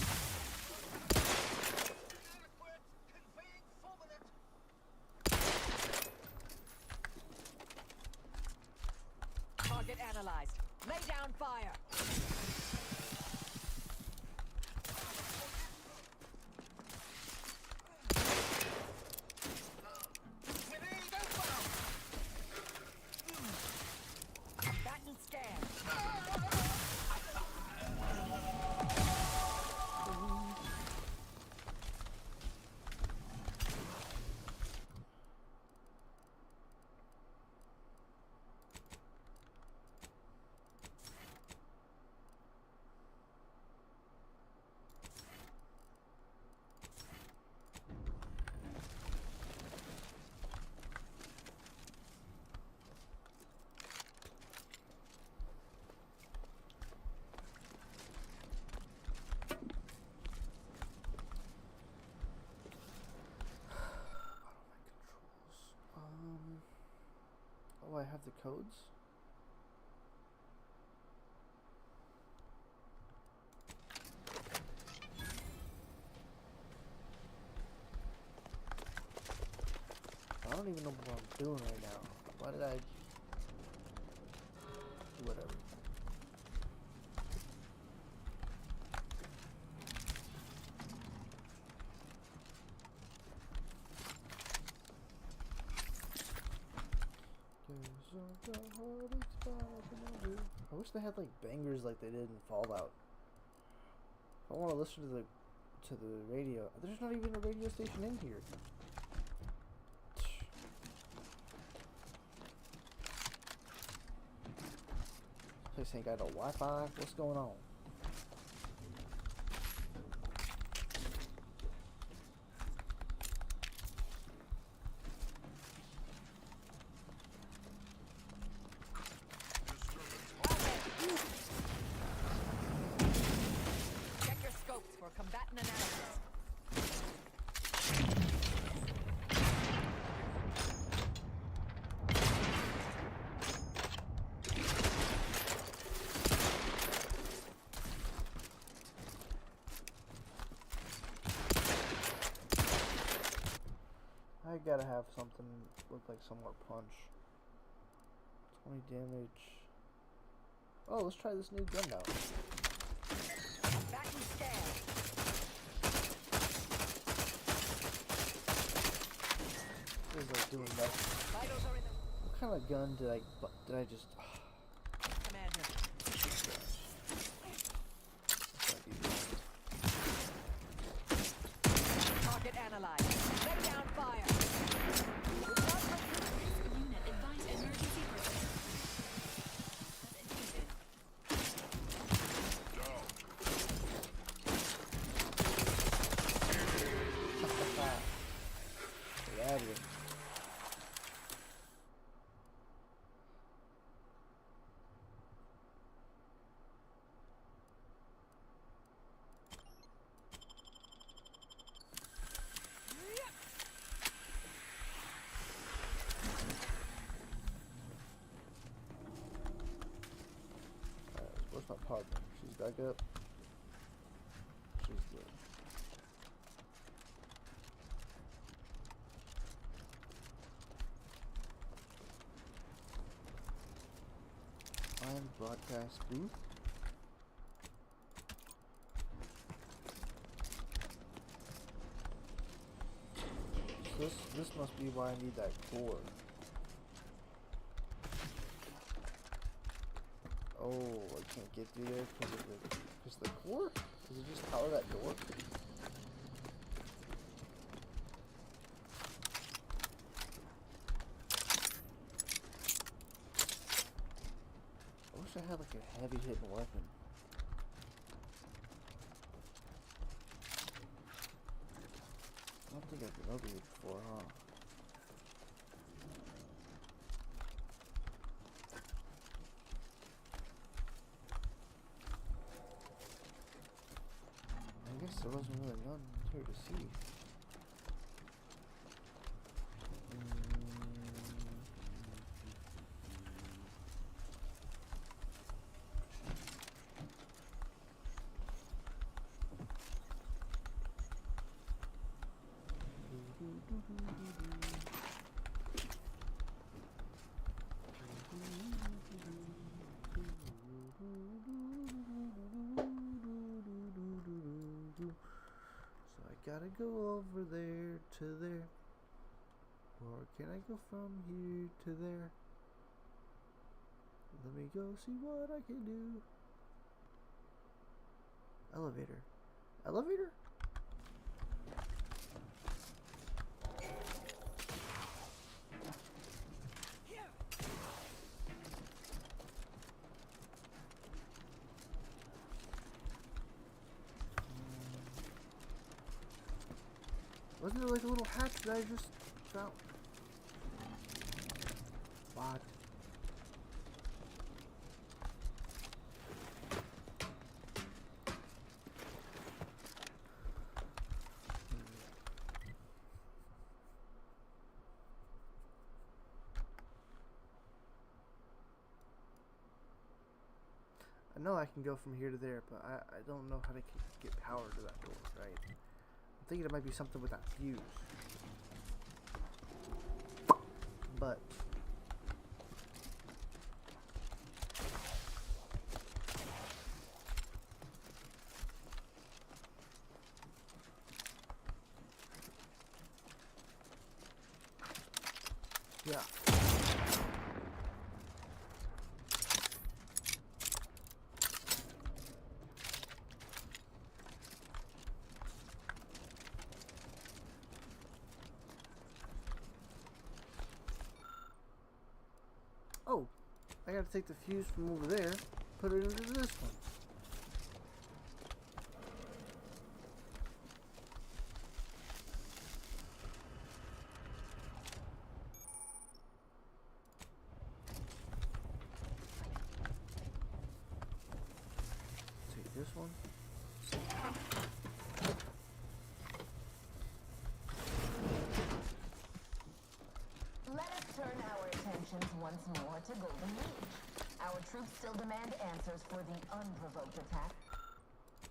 Target analyzed. Lay down fire. Combatant scan. I have the codes? I don't even know what I'm doing right now. Why did I... Whatever. I wish they had like bangers like they did in Fallout. If I want to listen to the radio, there's not even a radio station in here. This place ain't got no Wi-Fi. What's going on? Check your scopes for combatant analysis. I gotta have something look like some more punch. 20 damage. Oh, let's try this new gun out. Back and scan. This is like doing nothing. Vitals are in the... What kind of gun did I just... Commander. Target analyzed. Lay down fire. Unit advise emergency personnel. Get out of here. Where's my partner? She's back up. She's good. Find broadcast booth. So this must be why I need that core. Oh, I can't get through there because the core? Does it just power that door? I wish I had like a heavy hitting weapon. I don't think I've been over here before, huh? I guess there wasn't really none here to see. So I gotta go over there to there. Or can I go from here to there? Let me go see what I can do. Elevator. Elevator? Wasn't there like a little hatch that I just found? What? I know I can go from here to there, but I don't know how to get power to that door, right? I'm thinking it might be something with that fuse. But yeah. Oh, I gotta take the fuse from over there, put it into this one. Take this one. Let us turn our attentions once more to Golden Reach. Our troops still demand answers for the unprovoked attack.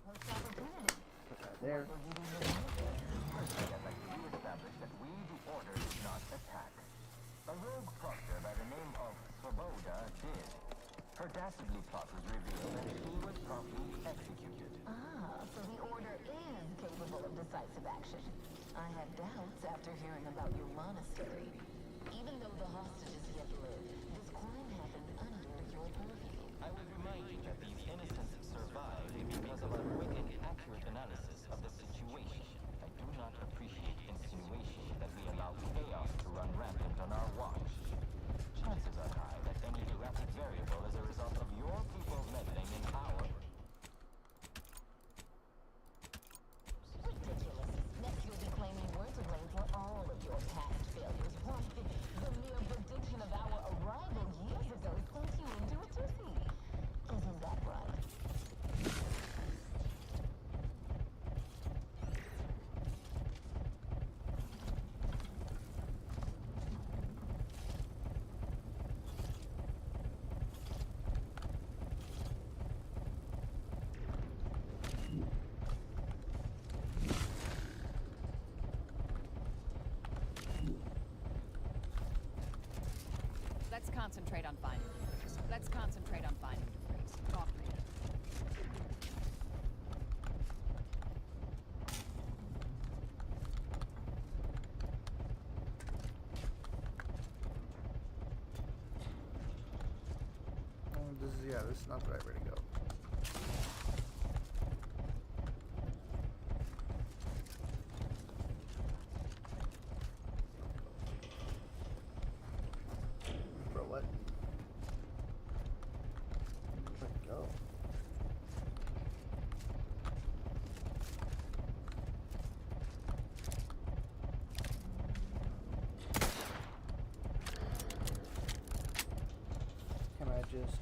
Most opportunity. Put that there. First, I'd like to reestablish that we, the Order, did not attack. A rogue proctor by the name of Svoboda did. Her dastardly plot was revealed and she was promptly executed. Ah, so the Order is capable of decisive action. I had doubts after hearing about your monastery. Even though the hostages yet live, this crime happened under your purview. I would remind you that these innocents survived because of our quick and accurate analysis of the situation. I do not appreciate insinuation that we allow chaos to run rampant on our watch. Chances are high that any erratic variable is a result of your people meddling in our... Ridiculous. Next you'll be claiming we're to blame for all of your past failures. Why, the mere prediction of our arrival years ago sent you into a tizzy. Isn't that right? Let's concentrate on finding DeVries. Let's concentrate on finding DeVries. Talk later. This is not the right way to go. Bro, what? Where'd it go? Can I just...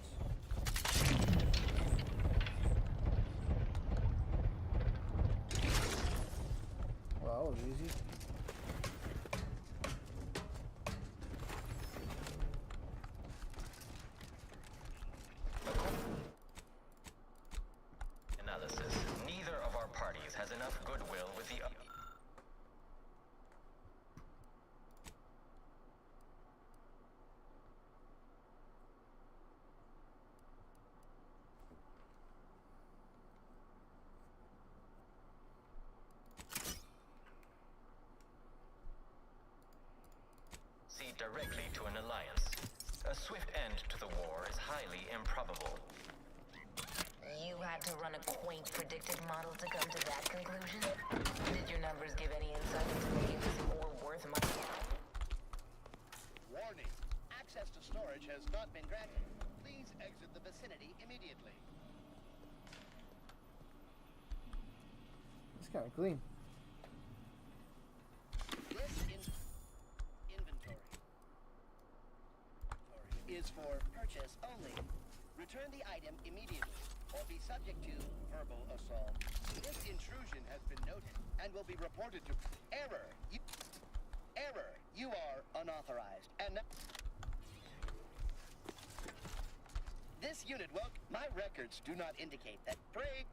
Well, that was easy. Analysis. Neither of our parties has enough goodwill with the... directly to an alliance. A swift end to the war is highly improbable. You had to run a quaint predictive model to come to that conclusion? Did your numbers give any insight into making this war worth my while? Warning. Access to storage has not been granted. Please exit the vicinity immediately. It's kind of clean. This inventory is for purchase only. Return the item immediately, or be subject to verbal assault. This intrusion has been noted and will be reported to... Error! Error! You are unauthorized. And... This This unit my records do not indicate that prey.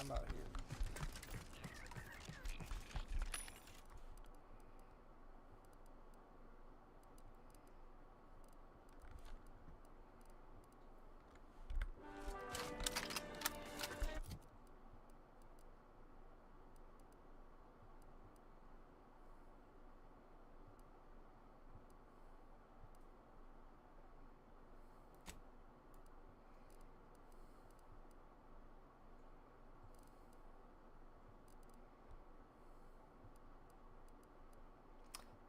I'm out here.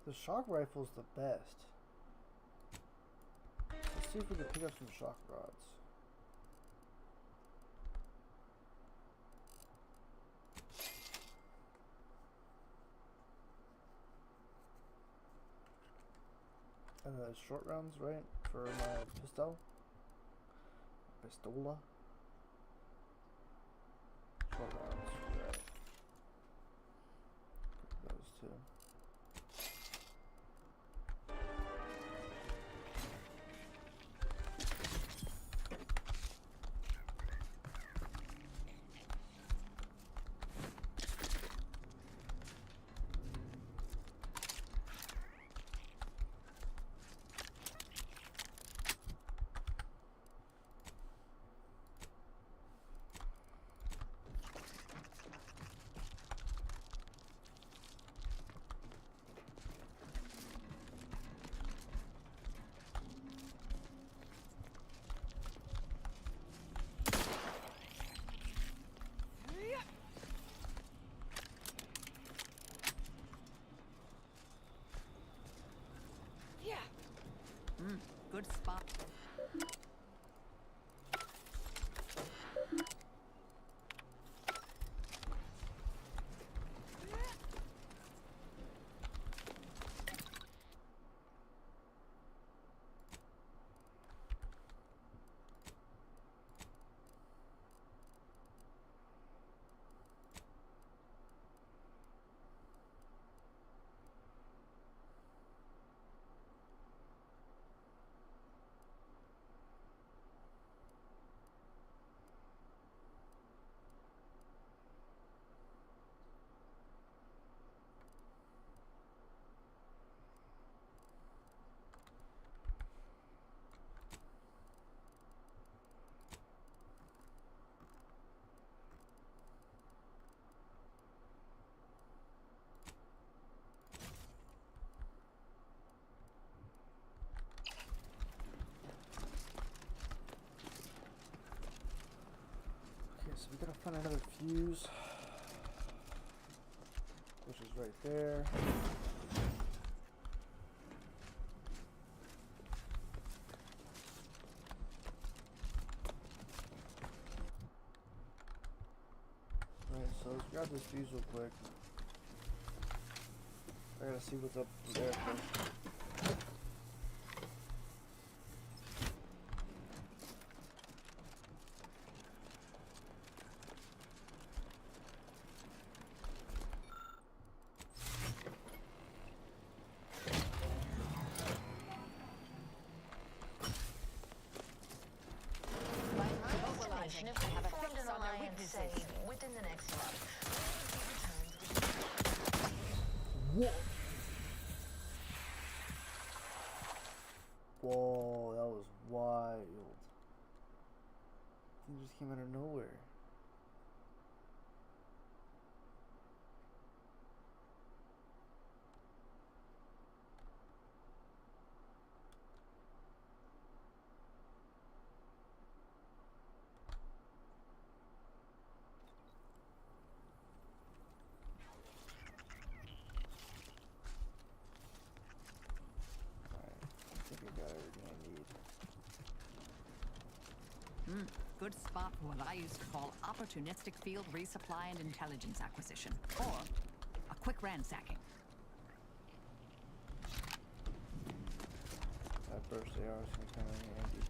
The shock rifle's the best. Let's see if we can pick up some shock rods. And the short rounds, right? For my pistol. Pistola. Short rounds, right. Those two. Good spot. So we gotta find another fuse, which is right there. Alright, so let's grab this fuse real quick. I gotta see what's up there first. Within the next month. What? Whoa, that was wild. It just came out of nowhere. good spot for what I used to call opportunistic field resupply and intelligence acquisition, or a quick ransacking. That burst AR is gonna come in handy.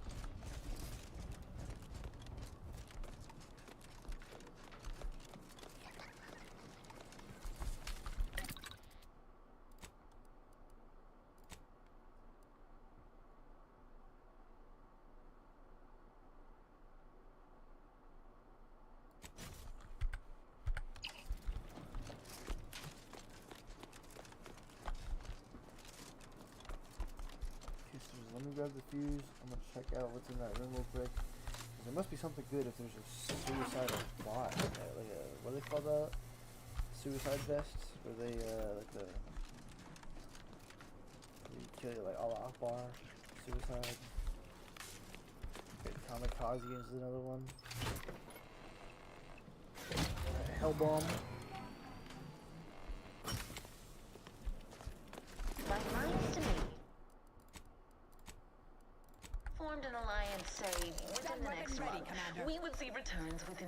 Let me grab the fuse. I'm gonna check out what's in that room real quick. There must be something good if there's a suicidal bot. Like a, what do they call that? Suicide vests? Where they, like the... You kill you like Allah Akbar. Suicide. Okay, Kamikaze is another one. Hellbomb. Like minds to me. Formed an alliance, say, within the next month. We would see returns within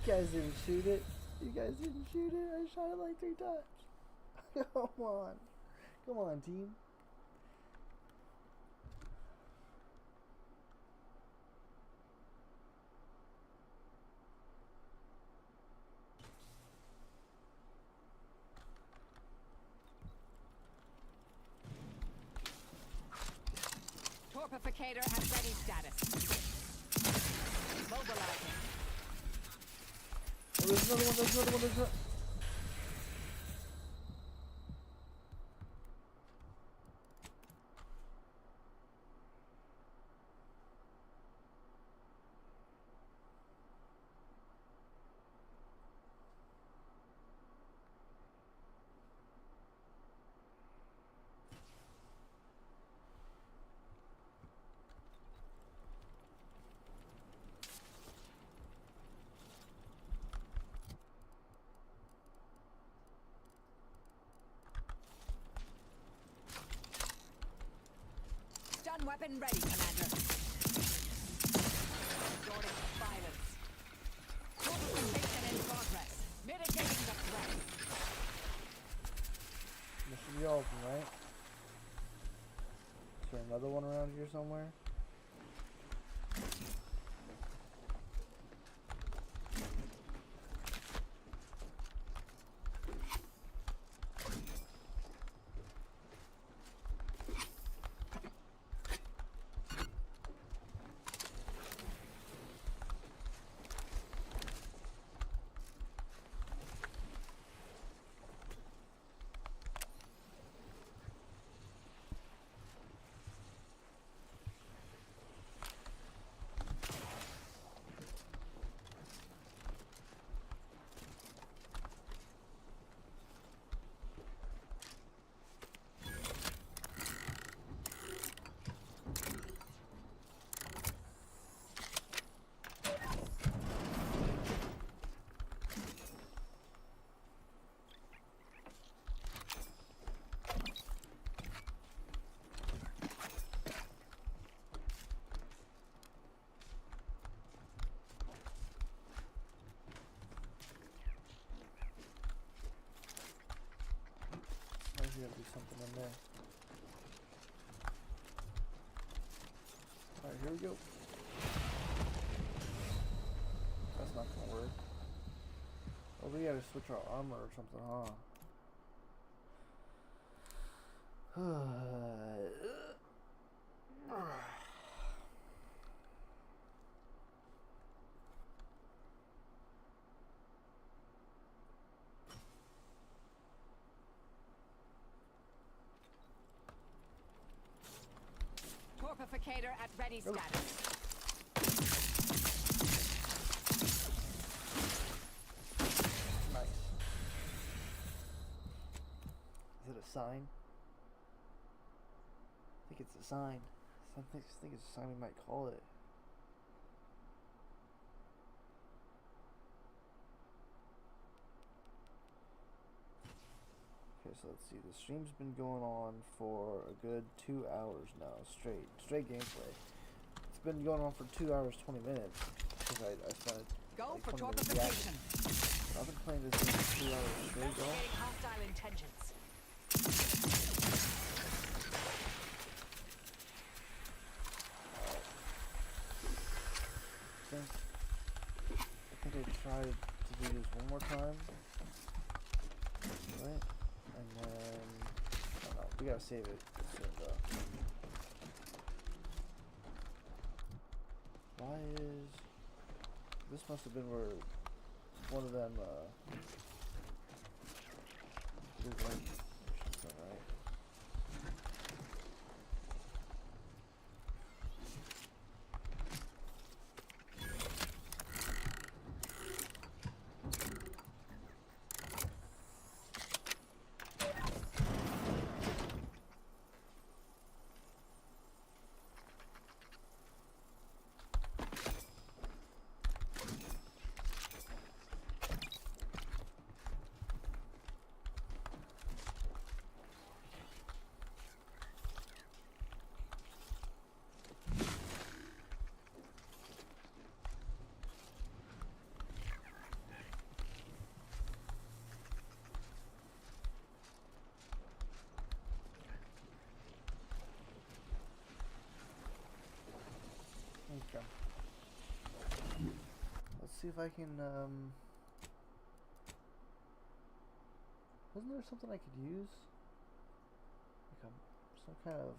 You guys didn't shoot it. You guys didn't shoot it. I shot it like 3 times. Come on. Come on, team. Torpificator at ready status. Mobilizing. Oh, there's another one, there's another one, there's another... Stun weapon ready, Commander. Restoring violence. Fortification in progress. Mitigating the threat. This should be all of them, right? Is there another one around here somewhere? There's gotta be something in there. Alright, here we go. That's not gonna work. Oh, we gotta switch our armor or something, huh? Torpificator at ready status. Nice. Is it a sign? I think it's a sign. I think it's a sign we might call it. Okay, so let's see. The stream's been going on for a good 2 hours now, straight gameplay. It's been going on for 2 hours 20 minutes because I spent Go like for 20 minutes torpification. reacting. I've been playing this game for 2 hours straight, y'all. Investigating hostile intentions. I think I tried to do this one more time. Right? And then I don't know, we gotta save it soon though. Why is this must have been where one of them did like something, right? Okay. Let's see if I can, wasn't there something I could use? Like some kind of,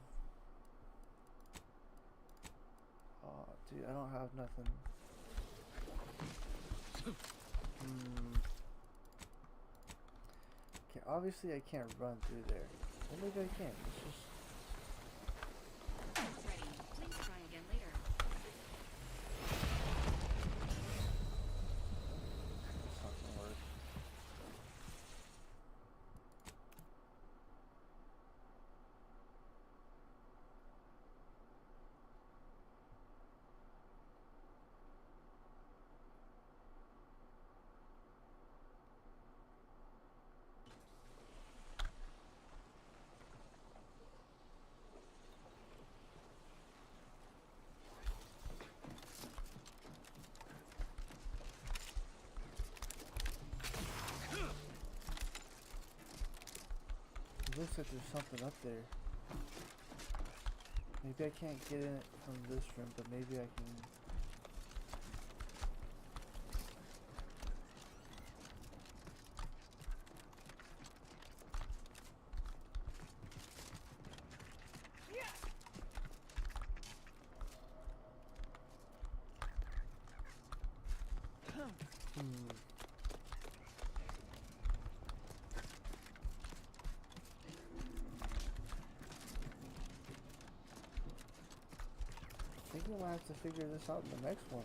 oh, dude, I don't have nothing. Okay, obviously I can't run through there. Or maybe I can. It's just... Ready. Please try again later. It's not gonna work. It looks like there's something up there. Maybe I can't get in it from this room, but maybe I can. I think we'll have to figure this out in the next one.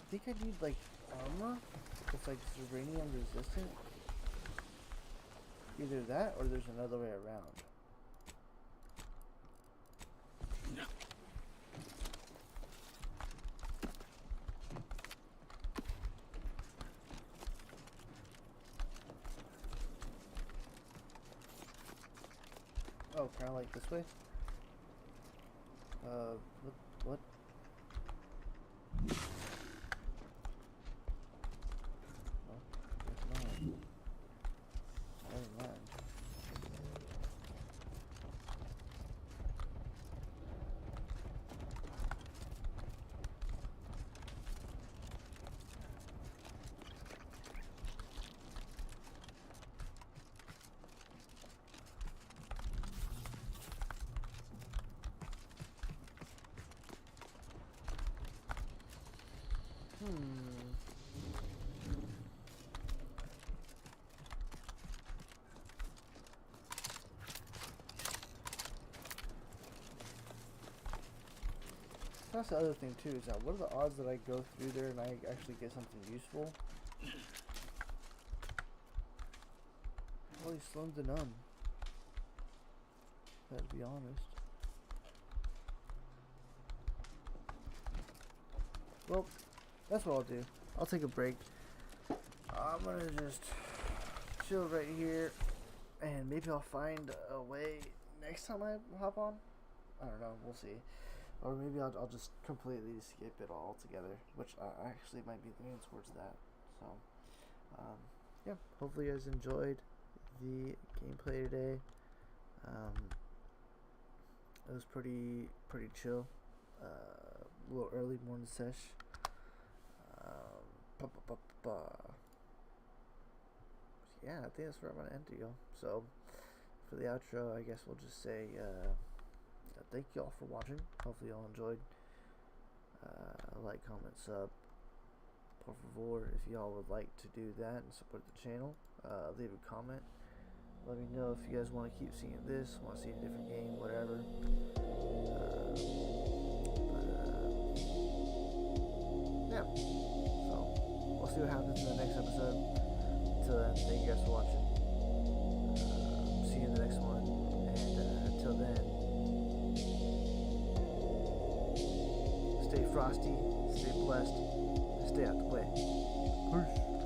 I think I need like armor that's like uranium resistant. Either that or there's another way around. Oh, kind of like this way? What? That's the other thing too, is that what are the odds that I go through there and I actually get something useful? Probably slim to none. To be honest. Well, that's what I'll do. I'll take a break. I'm gonna just chill right here, and maybe I'll find a way next time I hop on. I don't know. We'll see. Or maybe I'll just completely skip it all together, which I actually might be leaning towards that. So, yeah. Hopefully you guys enjoyed the gameplay today. It was pretty chill. A little early morning sesh. Yeah, I think that's where I'm gonna end it, yo. So for the outro, I guess we'll just say thank you all for watching. Hopefully y'all enjoyed. Like, comment, sub, por favor. If y'all would like to do that and support the channel, leave a comment. Let me know if you guys want to keep seeing this, want to see a different game, whatever. Yeah. So we'll see what happens in the next episode. Until then, thank you guys for watching. See you in the next one. And until then, stay frosty, stay blessed, and stay out the way. Peace.